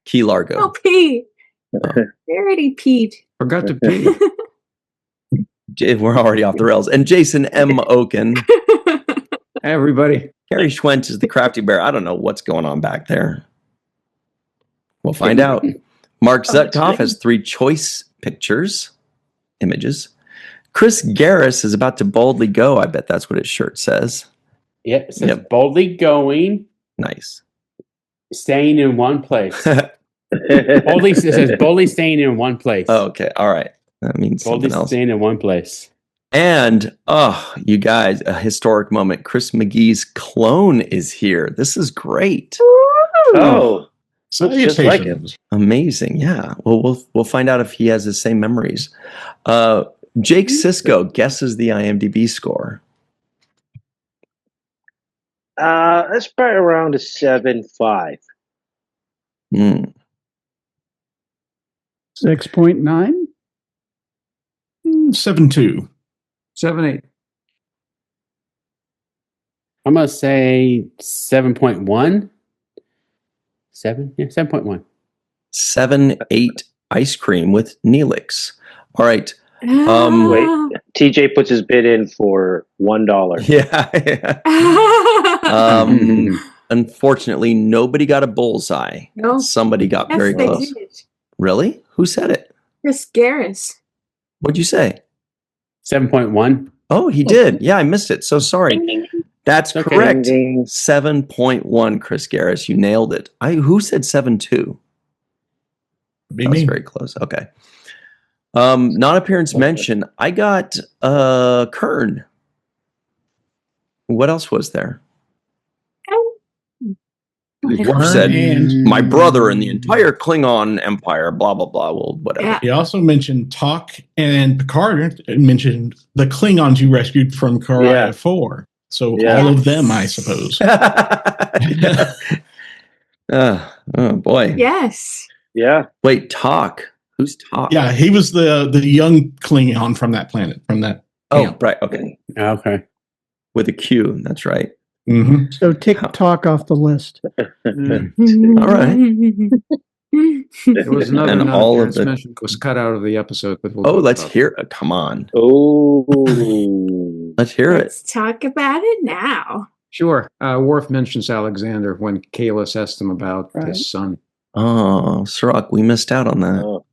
Speaker 1: Key Largo.
Speaker 3: Oh, pee. I already peed.
Speaker 4: Forgot to pee.
Speaker 1: We're already off the rails. And Jason M. Oken.
Speaker 4: Hey, everybody.
Speaker 1: Gary Schwentz is the crafty bear. I don't know what's going on back there. We'll find out. Mark Zutkoff has 3 choice images. Chris Garris is about to boldly go. I bet that's what his shirt says.
Speaker 5: Yep, it says boldly going,
Speaker 1: Nice.
Speaker 5: staying in one place. It says boldly staying in one place.
Speaker 1: Oh, okay. All right. That means
Speaker 5: Boldly
Speaker 1: something else.
Speaker 5: staying in one place.
Speaker 1: And, you guys, a historic moment. Chris McGee's clone is here. This is great.
Speaker 2: Oh,
Speaker 4: Salutations.
Speaker 2: just like him.
Speaker 1: Amazing. Yeah. Well, we'll find out if he has the same memories. Jake Cisco guesses the IMDb score.
Speaker 2: That's probably around a 7.5.
Speaker 6: 6.9?
Speaker 4: 7.2.
Speaker 6: 7.8.
Speaker 5: I'm going to say 7.1. 7? Yeah, 7.1.
Speaker 1: 7.8 ice cream with Neelix. All right.
Speaker 2: Wait, TJ puts his bid in for $1.
Speaker 1: Yeah. Unfortunately, nobody got a bullseye.
Speaker 3: No.
Speaker 1: Somebody got very
Speaker 3: they
Speaker 1: close.
Speaker 3: did.
Speaker 1: Really? Who said it?
Speaker 3: Chris Garris.
Speaker 1: What'd you say?
Speaker 5: 7.1.
Speaker 1: Oh, he did. Yeah, I missed it. So sorry. That's
Speaker 5: Okay.
Speaker 1: correct.
Speaker 2: Ding, ding.
Speaker 1: 7.1, Chris Garris. You nailed it. Who said 7.2? That was very close. Okay. Non-appearance mention. I got Kern. What else was there? Worf said, my brother and the entire Klingon Empire, blah, blah, blah. Well, whatever.
Speaker 3: Yeah.
Speaker 4: He also mentioned Talk, and Picard mentioned the Klingons you rescued from Karaya 4. So all of them, I suppose.
Speaker 1: Oh, boy.
Speaker 3: Yes.
Speaker 2: Yeah.
Speaker 1: Wait, Talk? Who's Talk?
Speaker 4: Yeah, he was the young Klingon from that planet, from that.
Speaker 1: Oh,
Speaker 4: camp.
Speaker 1: right. Okay.
Speaker 5: Okay.
Speaker 1: With a Q. That's right.
Speaker 4: Mm-hmm.
Speaker 6: So tick talk off the list.
Speaker 1: All right.
Speaker 6: There was another
Speaker 1: And all of
Speaker 6: non-appearance
Speaker 1: the-
Speaker 6: mention was cut out of the episode, but we'll
Speaker 1: Oh,
Speaker 6: talk
Speaker 1: let's
Speaker 6: about
Speaker 1: hear it. Come on.
Speaker 2: Oh.
Speaker 1: Let's hear it.
Speaker 3: Let's talk about it now.
Speaker 6: Sure. Worf mentions Alexander when Kahless asked him about Right. his son.
Speaker 1: Oh, Sirach, we missed out on that.
Speaker 2: Oh.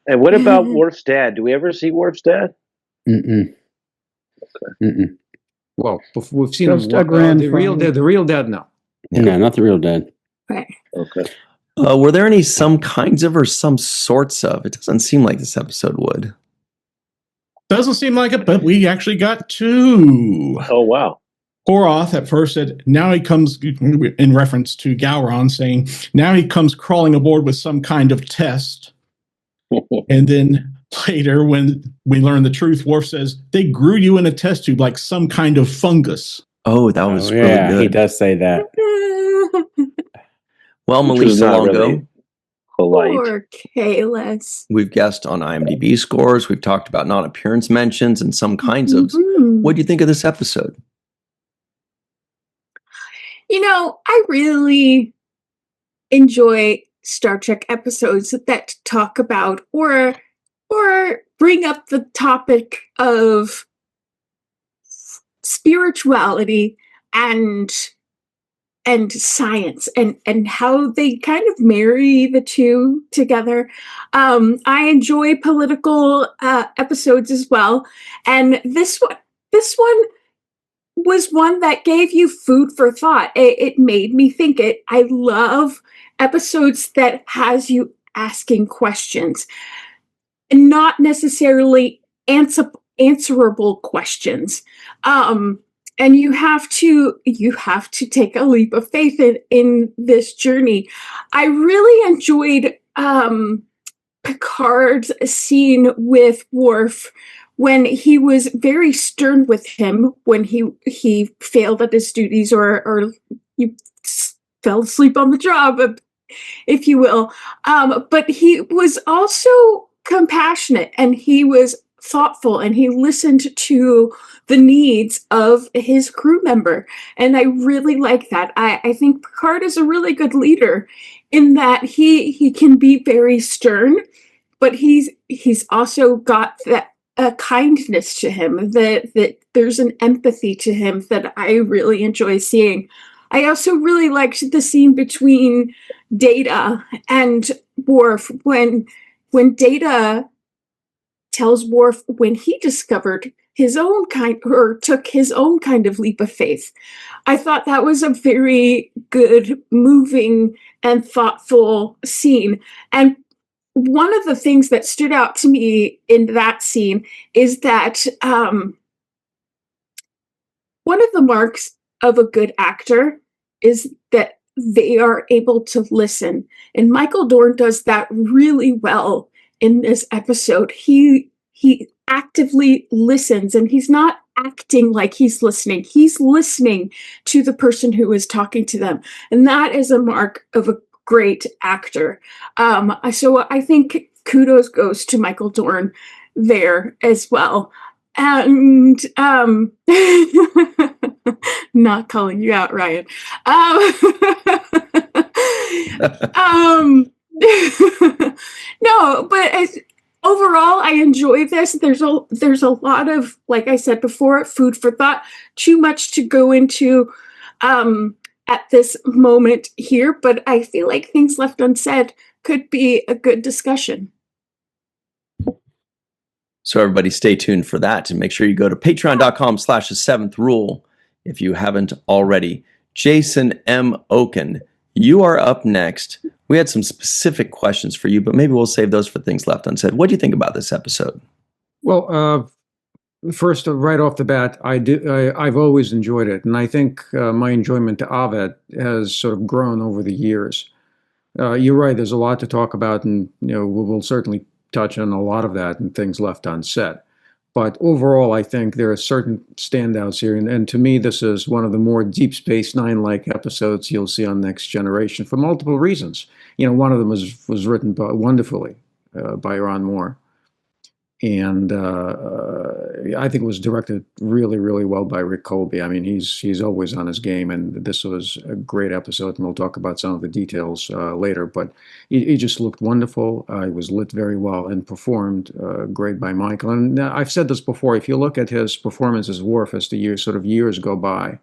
Speaker 2: And what about Worf's dad? Do we ever see Worf's dad?
Speaker 5: Mm-mm. Mm-mm.
Speaker 6: Well, we've seen Just him. a The real dad, no.
Speaker 5: No, not the real dad.
Speaker 3: Right.
Speaker 2: Okay.
Speaker 1: Were there any some kinds of or some sorts of? It doesn't seem like this episode would.
Speaker 4: Doesn't seem like it, but we actually got 2.
Speaker 2: Oh, wow.
Speaker 4: Koroth at first said, now he comes, in reference to Gowron, saying, now he comes crawling aboard with some kind of test. And then later, when we learn the truth, Worf says, they grew you in a test tube like some kind of fungus.
Speaker 1: Oh, that was
Speaker 5: Oh,
Speaker 1: really
Speaker 5: yeah,
Speaker 1: good.
Speaker 5: he does say that.
Speaker 1: Well,
Speaker 2: Which was
Speaker 1: Melissa
Speaker 2: not
Speaker 1: Longo,
Speaker 2: really polite.
Speaker 3: Poor Kahless.
Speaker 1: we've guessed on IMDb scores. We've talked about non-appearance mentions and some kinds of.
Speaker 3: Mhm.
Speaker 1: What do you think of this episode?
Speaker 3: You know, I really enjoy Star Trek episodes that talk about or bring up the topic of spirituality and science and how they kind of marry the two together. I enjoy political episodes as well, and this one was one that gave you food for thought. It made me think. I love episodes that has you asking questions, and not necessarily answerable questions. And you have to take a leap of faith in this journey. I really enjoyed Picard's scene with Worf when he was very stern with him when he failed at his duties or he fell asleep on the job. if you will. But he was also compassionate, and he was thoughtful, and he listened to the needs of his crew member. And I really like that. I think Picard is a really good leader in that he can be very stern, but he's also got that a kindness to him, that there's an empathy to him that I really enjoy seeing. I also really liked the scene between Data and Worf when Data tells Worf when he discovered his own kind, or took his own kind of leap of faith. I thought that was a very good, moving, and thoughtful scene. And one of the things that stood out to me in that scene is that one of the marks of a good actor is that they are able to listen. And Michael Dorn does that really well in this episode. He actively listens, and he's not acting like he's listening. He's listening to the person who is talking to them. And that is a mark of a great actor. So I think kudos goes to Michael Dorn there as well. And not calling you out, Ryan. No, but overall, I enjoy this. There's a lot of, like I said before, food for thought. Too much to go into at this moment here, but I feel like things left unsaid could be a good discussion.
Speaker 1: So everybody stay tuned for that, and make sure you go to patreon.com/the7th-rule if you haven't already. Jason M. Oken, you are up next. We had some specific questions for you, but maybe we'll save those for things left unsaid. What do you think about this episode?
Speaker 6: Well, first, right off the bat, I've always enjoyed it, and I think my enjoyment of it has sort of grown over the years. You're right. There's a lot to talk about, and we'll certainly touch on a lot of that and things left unsaid. But overall, I think there are certain standouts here, and to me, this is one of the more Deep Space Nine-like episodes you'll see on Next Generation for multiple reasons. One of them was written wonderfully by Ron Moore, and I think it was directed really, really well by Rick Colby. I mean, he's always on his game, and this was a great episode, and we'll talk about some of the details later. But he just looked wonderful. He was lit very well and performed great by Michael. And I've said this before. If you look at his performance as Worf as the years go by,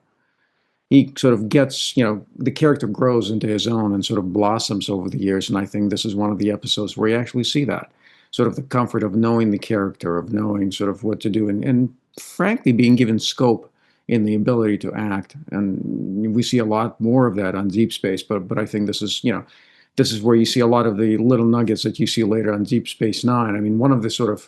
Speaker 6: he sort of gets, the character grows into his own and sort of blossoms over the years. And I think this is one of the episodes where you actually see that. Sort of the comfort of knowing the character, of knowing sort of what to do, and frankly being given scope in the ability to act. And we see a lot more of that on Deep Space, but I think this is where you see a lot of the little nuggets that you see later on Deep Space Nine. I mean, one of the sort of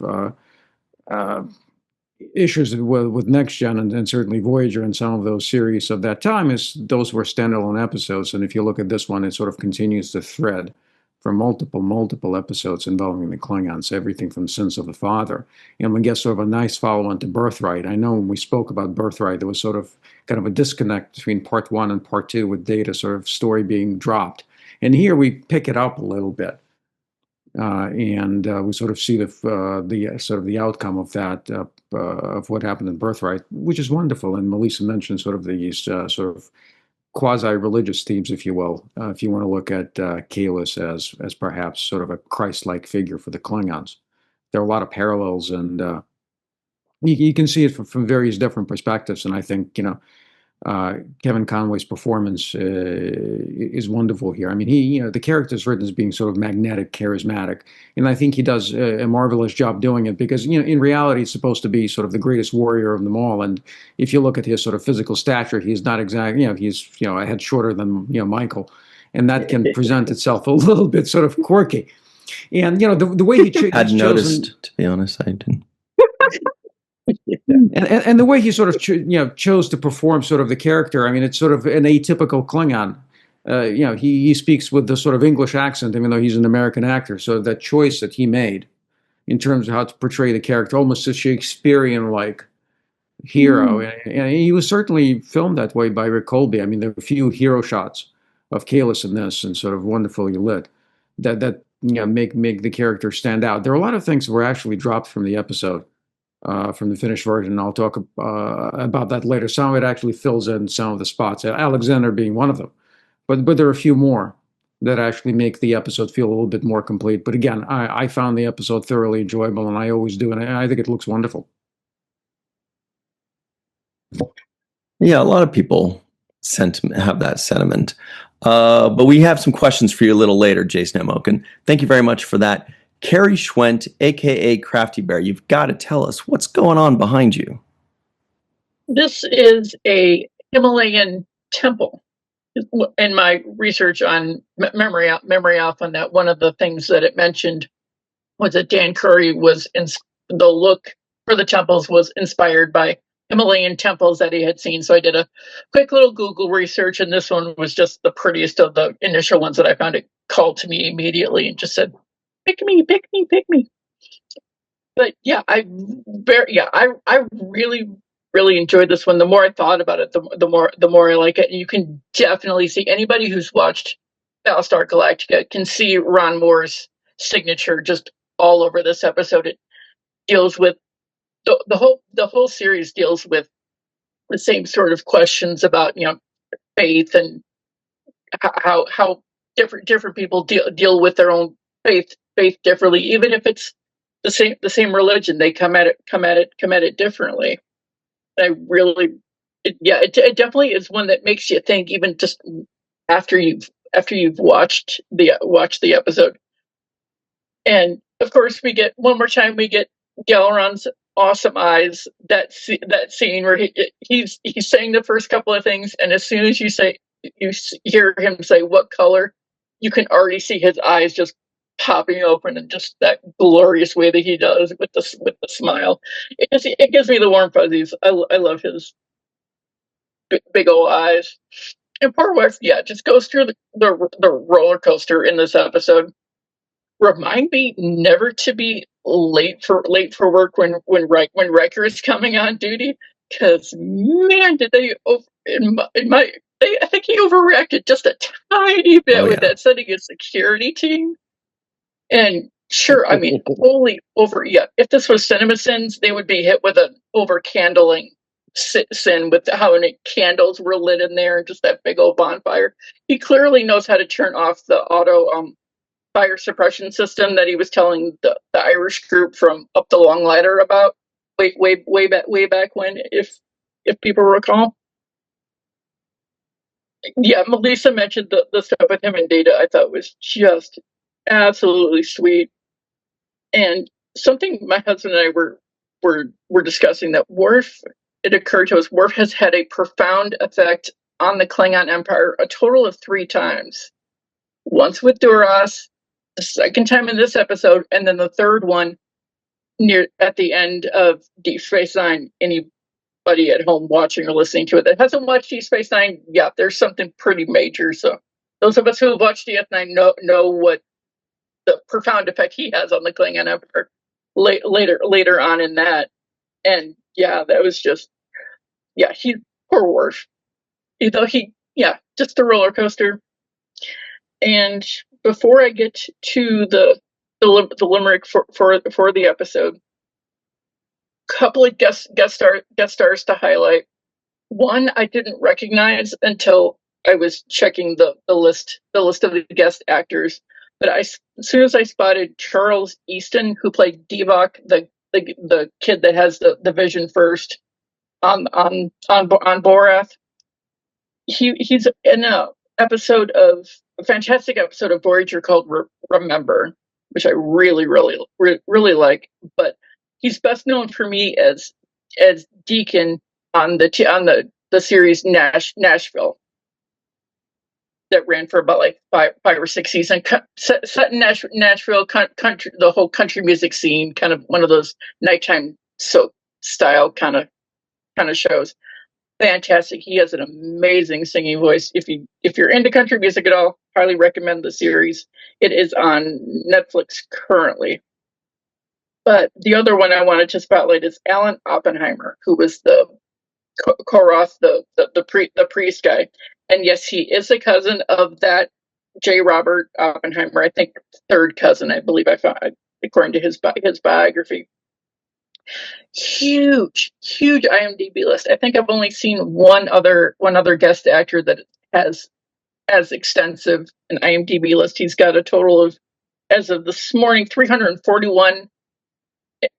Speaker 6: issues with Next Gen and certainly Voyager and some of those series of that time is those were standalone episodes. And if you look at this one, it sort of continues the thread for multiple episodes involving the Klingons, everything from Sins of the Father. And we get sort of a nice follow-on to Birthright. I know when we spoke about Birthright, there was sort of kind of a disconnect between part 1 and part 2 with Data sort of story being dropped. And here we pick it up a little bit. And we sort of see the outcome of that, of what happened in Birthright, which is wonderful. And Melissa mentioned sort of these sort of quasi-religious themes, if you will, if you want to look at Kahless as perhaps sort of a Christ-like figure for the Klingons. There are a lot of parallels, and you can see it from various different perspectives. And I think Kevin Conway's performance is wonderful here. I mean, the character is written as being sort of magnetic, charismatic, and I think he does a marvelous job doing it because, in reality, he's supposed to be sort of the greatest warrior of them all. And if you look at his sort of physical stature, he's not exactly, he's, a head shorter than, Michael, and that can present itself a little bit sort of quirky. And, the way he
Speaker 1: I'd noticed, to be honest, I didn't.
Speaker 6: And the way he sort of chose to perform sort of the character, I mean, it's sort of an atypical Klingon. He speaks with the sort of English accent, even though he's an American actor. So that choice that he made in terms of how to portray the character, almost a Shakespearean-like hero. And he was certainly filmed that way by Rick Colby. I mean, there are a few hero shots Kahless in this and sort of wonderfully lit that make the character stand out. There are a lot of things that were actually dropped from the episode, from the finished version. I'll talk about that later. Some of it actually fills in some of the spots, Alexander being one of them. But there are a few more that actually make the episode feel a little bit more complete. But again, I found the episode thoroughly enjoyable, and I always do, and I think it looks wonderful.
Speaker 1: Yeah, a lot of people have that sentiment. But we have some questions for you a little later, Jason Emoken. Thank you very much for that. Carrie Schwent, aka Crafty Bear, you've got to tell us what's going on behind you.
Speaker 7: This is a Himalayan temple. In my research on memory off on that, one of the things that it mentioned was that Dan Curry was the look for the temples was inspired by Himalayan temples that he had seen. So I did a quick little Google research, and this one was just the prettiest of the initial ones that I found. It called to me immediately and just said, "Pick me, pick me, pick me." But yeah, I really enjoyed this one. The more I thought about it, the more I like it. And you can definitely see, anybody who's watched Battlestar Galactica can see Ron Moore's signature just all over this episode. It deals with the whole series deals with the same sort of questions about faith and how different people deal with their own faith differently, even if it's the same religion. They come at it differently. It definitely is one that makes you think, even just after you've watched the episode. And of course, we get one more time. We get Galeron's awesome eyes. That scene where he's saying the first couple of things, and as soon as you hear him say what color, you can already see his eyes just popping open in just that glorious way that he does with the smile. It gives me the warm fuzzies. I love his big old eyes. And poor wife, just goes through the roller coaster in this episode. Remind me never to be late for work when Riker is coming on duty, because man, did they I think he overreacted just a tiny bit with that, sending a security team. And sure, I mean, if this was CinemaSins, they would be hit with an over-candling sin with how many candles were lit in there and just that big old bonfire. He clearly knows how to turn off the auto fire suppression system that he was telling the Irish group from up the long ladder about way back when, if people recall. Yeah, Melissa mentioned the stuff with him and Data. I thought was just absolutely sweet. And something my husband and I were discussing, that it occurred to us, Worf has had a profound effect on the Klingon Empire a total of 3 times. Once with Duras, the second time in this episode, and then the third one at the end of Deep Space Nine. Anybody at home watching or listening to it that hasn't watched Deep Space Nine, there's something pretty major. So those of us who have watched DS9 know what the profound effect he has on the Klingon Empire later on in that. And that was just poor Worf. Just a roller coaster. And before I get to the limerick for the episode, couple of guest stars to highlight. One I didn't recognize until I was checking the list of the guest actors, but as soon as I spotted Charles Easton, who played Devok, the kid that has the vision first on Borath, he's in a fantastic episode of Voyager called Remember, which I really like. But he's best known for me as Deacon on the series Nashville that ran for about like five or six seasons, set in Nashville, country, the whole country music scene, kind of one of those nighttime soap style kind of shows. Fantastic. He has an amazing singing voice. If you're into country music at all, highly recommend the series. It is on Netflix currently. But the other one I wanted to spotlight is Alan Oppenheimer, who was the Koroth, the priest guy. And yes, he is a cousin of that J. Robert Oppenheimer. I think third cousin, I believe I found, according to his biography. Huge IMDb list. I think I've only seen one other guest actor that has as extensive an IMDb list. He's got a total of, as of this morning, 341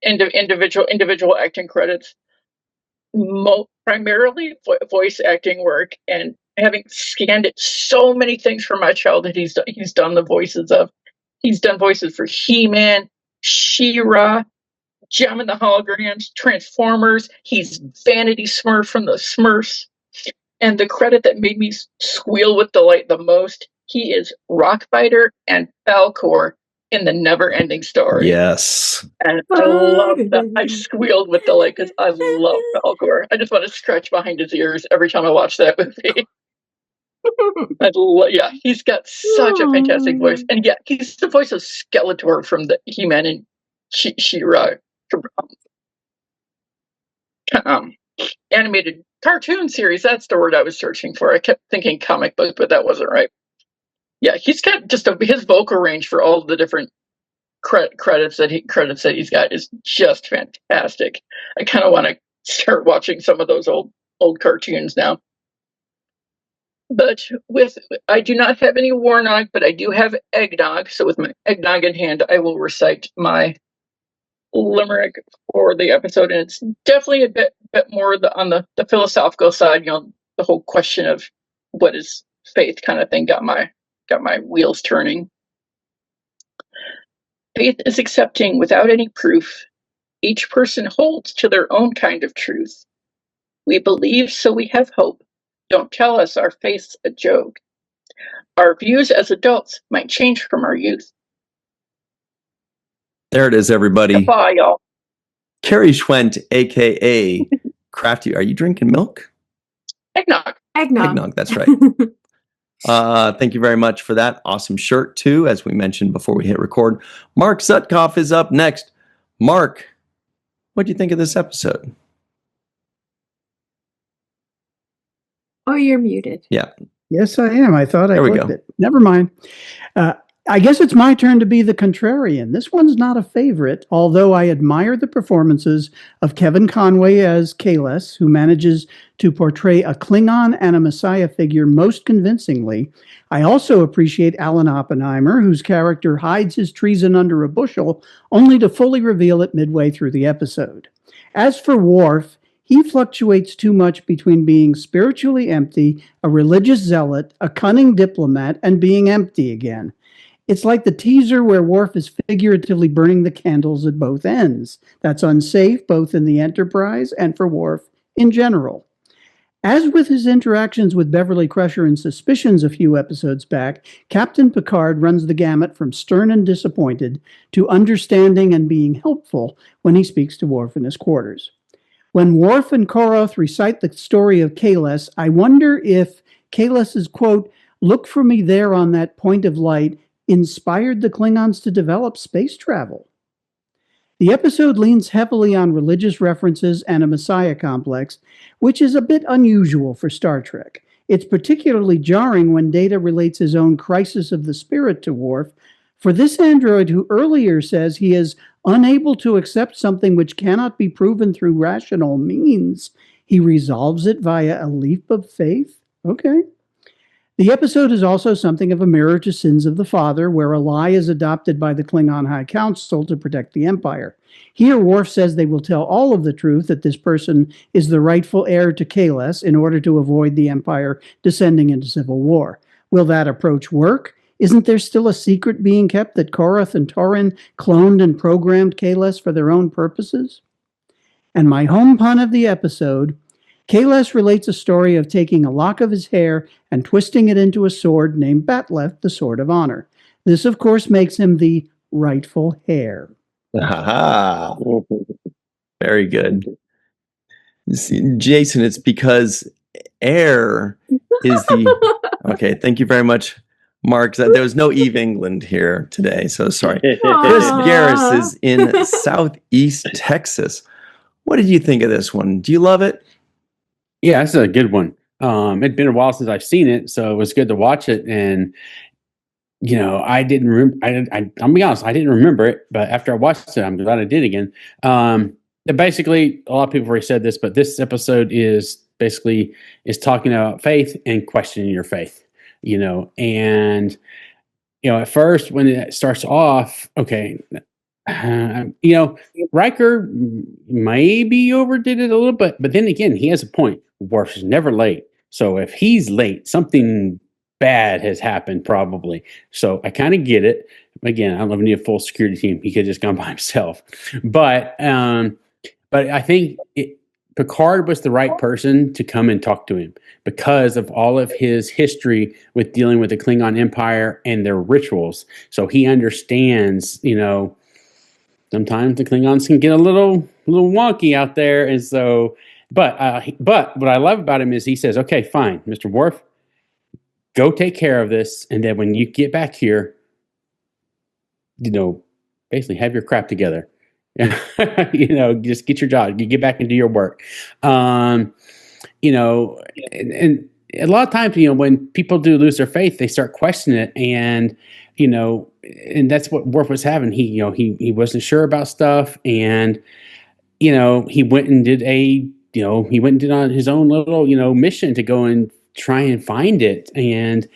Speaker 7: individual acting credits, primarily voice acting work. And having scanned it, so many things from my childhood he's done the voices of. He's done voices for He-Man, She-Ra, Gem and the Holograms, Transformers. He's Vanity Smurf from the Smurfs. And the credit that made me squeal with delight the most, he is Rockbiter and Falcor in the Never-Ending Story.
Speaker 1: Yes.
Speaker 7: And I love that. I squealed with delight because I love Falcor. I just want to scratch behind his ears every time I watch that movie. Yeah, he's got such a fantastic voice. And yeah, he's the voice of Skeletor from the He-Man and She-Ra animated cartoon series. That's the word I was searching for. I kept thinking comic book, but that wasn't right. Yeah, he's got just his vocal range for all the different credits that he's got is just fantastic. I kind of want to start watching some of those old cartoons now. But I do not have any Warnog, but I do have eggnog. So with my eggnog in hand, I will recite my limerick for the episode, and it's definitely a bit more on the philosophical side. The whole question of what is faith kind of thing got my wheels turning. Faith is accepting without any proof. Each person holds to their own kind of truth. We believe, so we have hope. Don't tell us our faith's a joke. Our views as adults might change from our youth.
Speaker 1: There it is, everybody.
Speaker 7: Goodbye, y'all.
Speaker 1: Carrie Schwent, a.k.a. Crafty. Are you drinking milk?
Speaker 7: Eggnog.
Speaker 1: Eggnog, that's right. Thank you very much for that. Awesome shirt, too, as we mentioned before we hit record. Mark Sutkoff is up next. Mark, what do you think of this episode?
Speaker 3: Oh, you're muted.
Speaker 1: Yeah.
Speaker 8: Yes, I am. I thought I
Speaker 1: There we
Speaker 8: clicked
Speaker 1: go.
Speaker 8: it. Never mind. I guess it's my turn to be the contrarian. This one's not a favorite, although I admire the performances of Kevin Conway as Kahless, who manages to portray a Klingon and a Messiah figure most convincingly. I also appreciate Alan Oppenheimer, whose character hides his treason under a bushel, only to fully reveal it midway through the episode. As for Worf, he fluctuates too much between being spiritually empty, a religious zealot, a cunning diplomat, and being empty again. It's like the teaser where Worf is figuratively burning the candles at both ends. That's unsafe, both in the Enterprise and for Worf in general. As with his interactions with Beverly Crusher in Suspicions a few episodes back, Captain Picard runs the gamut from stern and disappointed to understanding and being helpful when he speaks to Worf in his quarters. When Worf and Koroth recite the story of Kahless, I wonder if Kahless's quote, "Look for me there on that point of light," inspired the Klingons to develop space travel. The episode leans heavily on religious references and a Messiah complex, which is a bit unusual for Star Trek. It's particularly jarring when Data relates his own crisis of the spirit to Worf. For this android, who earlier says he is unable to accept something which cannot be proven through rational means, he resolves it via a leap of faith? Okay. The episode is also something of a mirror to Sins of the Father, where a lie is adopted by the Klingon High Council to protect the Empire. Here, Worf says they will tell all of the truth, that this person is the rightful heir to Kahless in order to avoid the Empire descending into civil war. Will that approach work? Isn't there still a secret being kept that Koroth and Torin cloned and programmed Kahless for their own purposes? And my home pun of the episode, Kahless relates a story of taking a lock of his hair and twisting it into a sword named Batleth, the Sword of Honor. This, of course, makes him the rightful heir.
Speaker 1: Aha. Very good. See, Jason, it's because heir is the... Okay, thank you very much, Mark. There was no Eve England here today, so sorry. Chris Garris is in Southeast Texas. What did you think of this one? Do you love it?
Speaker 5: Yeah, that's a good one. It'd been a while since I've seen it, so it was good to watch it. And I didn't remember. I'm gonna be honest, I didn't remember it, but after I watched it, I'm glad I did again. Basically, a lot of people have already said this, but this episode is talking about faith and questioning your faith. And at first when it starts off, okay, Riker maybe overdid it a little bit, but then again, he has a point. Worf is never late, so if he's late, something bad has happened probably. So I kind of get it. Again, I don't know if he need a full security team. He could have just gone by himself. But I think Picard was the right person to come and talk to him because of all of his history with dealing with the Klingon Empire and their rituals. So he understands, sometimes the Klingons can get a little wonky out there. And so, but what I love about him is he says, okay, fine, Mr. Worf, go take care of this. And then when you get back here, basically have your crap together. Just get your job. You get back and do your work. And a lot of times, when people do lose their faith, they start questioning it, and that's what Worf was having. He wasn't sure about stuff, and he went and did on his own little mission to go and try and find it. And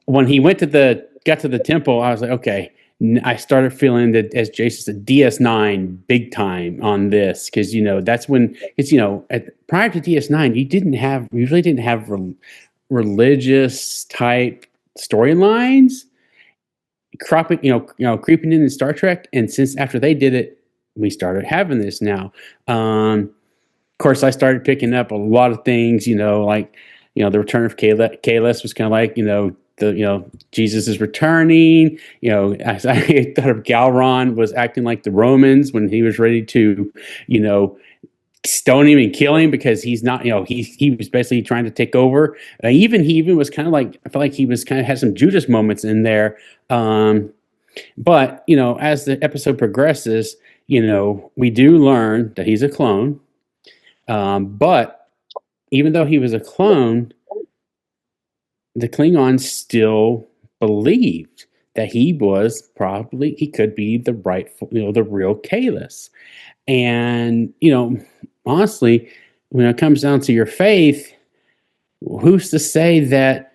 Speaker 5: when he got to the temple, I was like, okay. I started feeling that, as Jason said, DS9 big time on this, because that's when it's prior to DS9 you really didn't have religious type storylines creeping in Star Trek, and since after they did it, we started having this now. Of course, I started picking up a lot of things, like the return of Kahless was kind of like Jesus is returning. I thought of Galron was acting like the Romans when he was ready to, stone him and kill him because he's not, he was basically trying to take over. He even was kind of like, I felt like he was kind of had some Judas moments in there. But as the episode progresses, we do learn that he's a clone. But even though he was a clone, the Klingons still believed that he could be the rightful, the real Kahless. And, honestly, when it comes down to your faith, who's to say that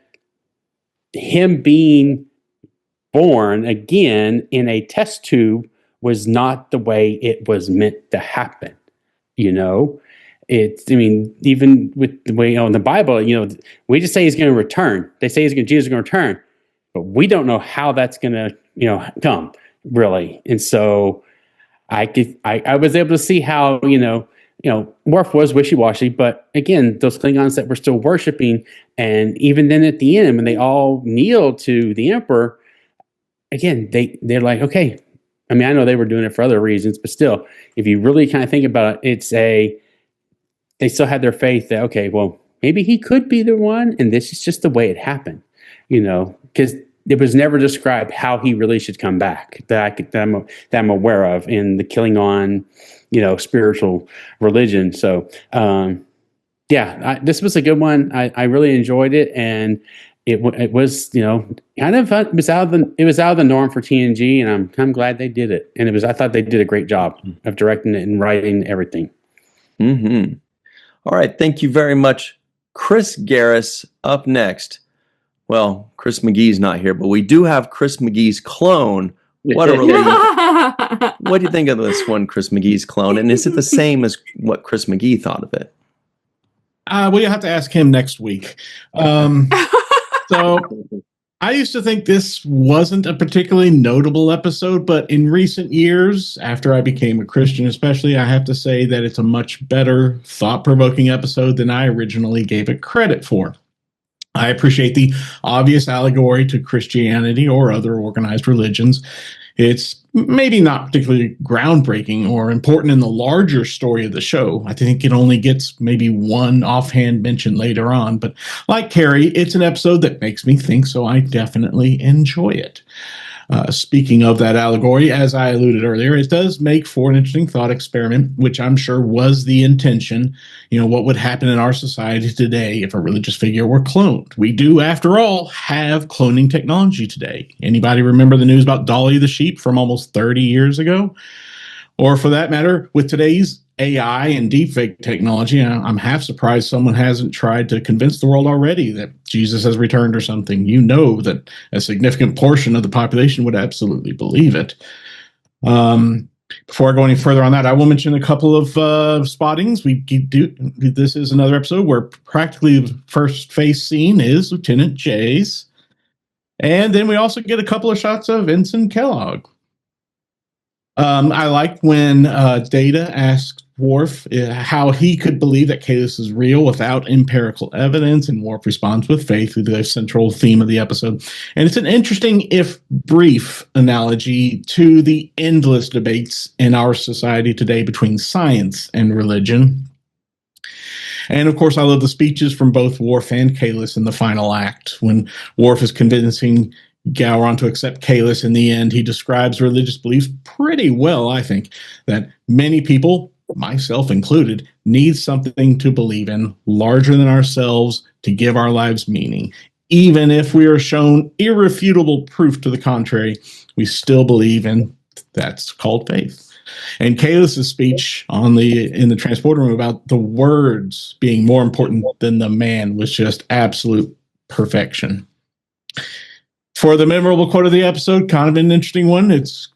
Speaker 5: him being born again in a test tube was not the way it was meant to happen? Even with the way in the Bible, we just say he's going to return. They say Jesus is going to return, but we don't know how that's going to, come really. And so I was able to see how, Worf was wishy-washy, but again, those Klingons that were still worshiping, and even then at the end when they all kneel to the Emperor, again, they're like, okay. I know they were doing it for other reasons, but still, if you really kind of think about it, they still had their faith that, okay, well, maybe he could be the one, and this is just the way it happened, because it was never described how he really should come back that I'm aware of in the Klingon, spiritual religion. So, this was a good one. I really enjoyed it, and it was, kind of it was out of the norm for TNG, and I'm glad they did it. And I thought they did a great job of directing it and writing everything.
Speaker 1: Mm-hmm. All right. Thank you very much. Chris Garris up next. Well, Chris McGee's not here, but we do have Chris McGee's clone. What a relief. What do you think of this one, Chris McGee's clone? And is it the same as what Chris McGee thought of it?
Speaker 4: Well, you have to ask him next week. So I used to think this wasn't a particularly notable episode, but in recent years, after I became a Christian especially, I have to say that it's a much better, thought-provoking episode than I originally gave it credit for. I appreciate the obvious allegory to Christianity or other organized religions. It's maybe not particularly groundbreaking or important in the larger story of the show. I think it only gets maybe one offhand mention later on. But like Carrie, it's an episode that makes me think, so I definitely enjoy it. Speaking of that allegory, as I alluded earlier, it does make for an interesting thought experiment, which I'm sure was the intention. What would happen in our society today if a religious figure were cloned? We do, after all, have cloning technology today. Anybody remember the news about Dolly the sheep from almost 30 years ago? Or for that matter, with today's AI and deepfake technology, I'm half surprised someone hasn't tried to convince the world already that Jesus has returned or something. That a significant portion of the population would absolutely believe it. Before I go any further on that, I will mention a couple of spottings. This is another episode where practically the first face scene is Lieutenant Jay's. And then we also get a couple of shots of Ensign Kellogg. I like when Data asks Worf how he could believe that Kahless is real without empirical evidence, and Worf responds with faith, the central theme of the episode. And it's an interesting, if brief, analogy to the endless debates in our society today between science and religion. And of course, I love the speeches from both Worf and Kahless in the final act. When Worf is convincing Gowron to accept Kahless in the end, he describes religious beliefs pretty well, I think, that many people, myself included, need something to believe in larger than ourselves to give our lives meaning. Even if we are shown irrefutable proof to the contrary, we still believe in. That's called faith. And Kahless' speech in the transporter room about the words being more important than the man was just absolute perfection. For the memorable quote of the episode, kind of an interesting one. It's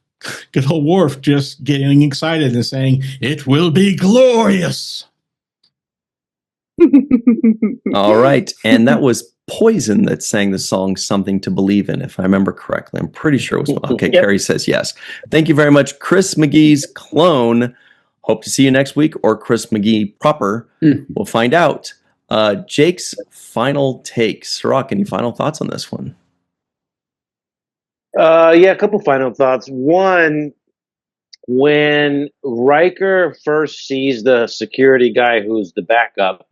Speaker 4: good old Worf just getting excited and saying, "It will be glorious."
Speaker 1: All right. And that was Poison that sang the song Something to Believe in, if I remember correctly. I'm pretty sure it was. Okay, yep. Carrie says yes. Thank you very much, Chris McGee's clone. Hope to see you next week, or Chris McGee proper. We'll find out. Jake's final takes. Sirach, any final thoughts on this one?
Speaker 2: Yeah, a couple final thoughts. One, when Riker first sees the security guy who's the backup,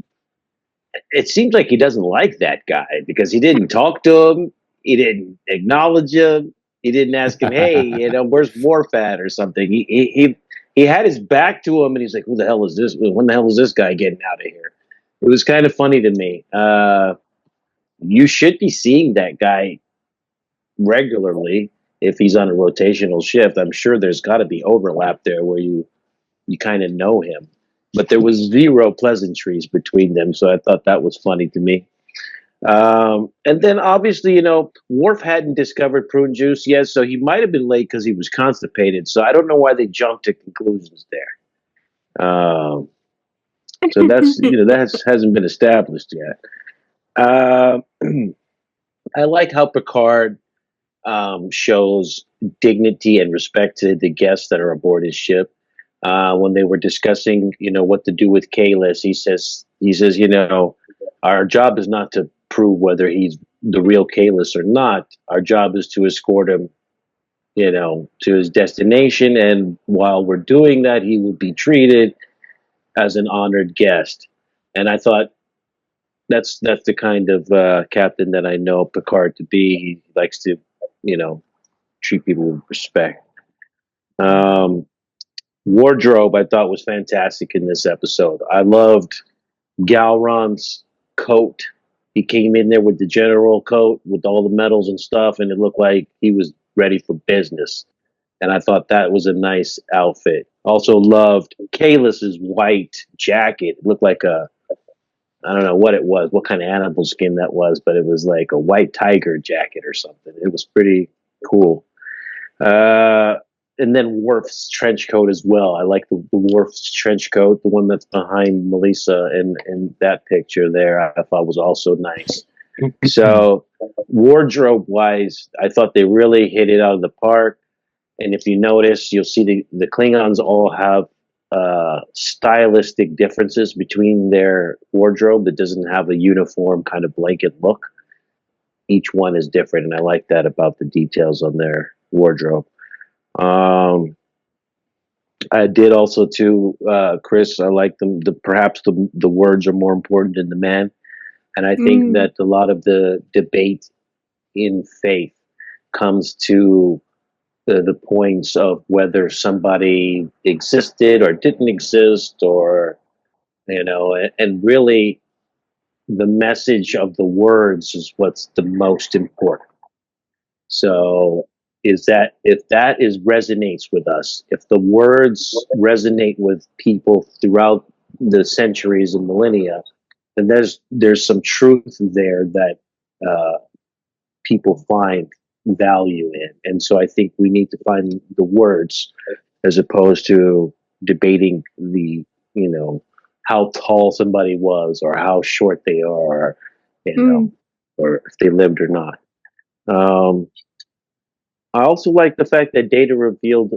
Speaker 2: it seems like he doesn't like that guy because he didn't talk to him, he didn't acknowledge him, he didn't ask him, "Hey, where's Worf at?" or something. He had his back to him, and he's like, "Who the hell is this? When the hell is this guy getting out of here?" It was kind of funny to me. You should be seeing that guy regularly if he's on a rotational shift. I'm sure there's got to be overlap there where you kind of know him, but there was zero pleasantries between them, so I thought that was funny to me. And then obviously, Worf hadn't discovered prune juice yet, so he might have been late because he was constipated. So I don't know why they jumped to conclusions there. So that's that hasn't been established yet. I like how Picard shows dignity and respect to the guests that are aboard his ship. When they were discussing, what to do with Kahless, he says, our job is not to prove whether he's the real Kahless or not. Our job is to escort him, to his destination. And while we're doing that, he will be treated as an honored guest. And I thought that's the kind of captain that I know Picard to be. He likes to, treat people with respect. Wardrobe I thought was fantastic in this episode. I loved Gowron's coat. He came in there with the general coat with all the medals and stuff, and it looked like he was ready for business. And I thought that was a nice outfit. Also loved Kahless's white jacket. It looked like I don't know what it was, what kind of animal skin that was, but it was like a white tiger jacket or something. It was pretty cool. And then Worf's trench coat as well. I like the Worf's trench coat, the one that's behind Melissa in that picture there. I thought was also nice. So wardrobe-wise, I thought they really hit it out of the park. And if you notice, you'll see the Klingons all have stylistic differences between their wardrobe that doesn't have a uniform kind of blanket look. Each one is different, and I like that about the details on their wardrobe. I did also too, Chris. I like them. Perhaps the words are more important than the man, and I think that a lot of the debate in faith comes to the points of whether somebody existed or didn't exist, or and really the message of the words is what's the most important. So is that if that is resonates with us, if the words resonate with people throughout the centuries and millennia, then there's some truth there that people find value in. And so I think we need to find the words as opposed to debating the, how tall somebody was or how short they are, or if they lived or not. I also like the fact that Data revealed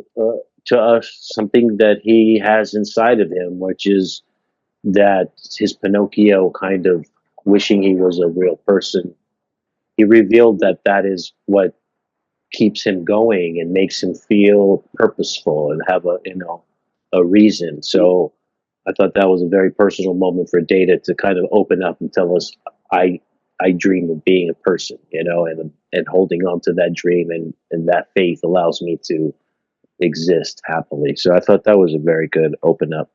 Speaker 2: to us something that he has inside of him, which is that his Pinocchio kind of wishing he was a real person. He revealed that that is what keeps him going and makes him feel purposeful and have a reason. So I thought that was a very personal moment for Data to kind of open up and tell us, I dream of being a person, and holding on to that dream and that faith allows me to exist happily. So I thought that was a very good open up.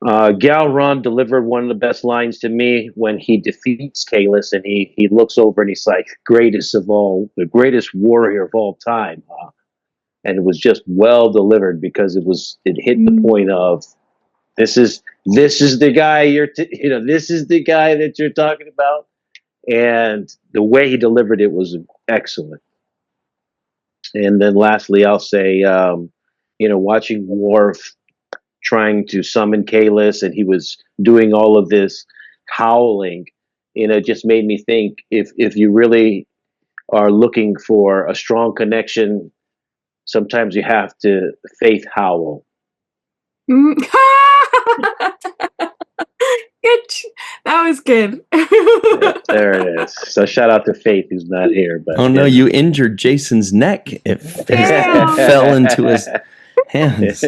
Speaker 2: Galron delivered one of the best lines to me when he defeats Kahless, and he looks over and he's like, greatest of all, the greatest warrior of all time. And it was just well delivered because it hit the point of, this is the guy this is the guy that you're talking about. And the way he delivered it was excellent. And then lastly, I'll say, watching Worf trying to summon Kahless, and he was doing all of this howling, just made me think, if you really are looking for a strong connection, sometimes you have to faith howl.
Speaker 3: Good. That was good.
Speaker 2: Yeah, there it is. So shout out to Faith, who's not here. But
Speaker 1: no, you injured Jason's neck. It fell into his hands.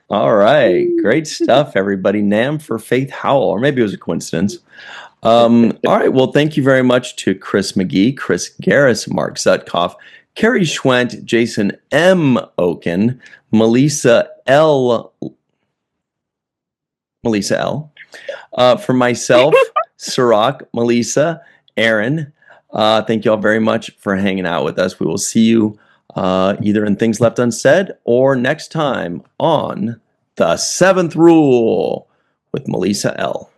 Speaker 1: All right. Great stuff, everybody. Nam for Faith Howell, or maybe it was a coincidence. All right. Well, thank you very much to Chris McGee, Chris Garris, Mark Zutkoff, Carrie Schwent, Jason M. Oken, Melissa L. For myself, Sirach, Melissa, Aaron, thank you all very much for hanging out with us. We will see you either in Things Left Unsaid or next time on The Seventh Rule with Melissa L.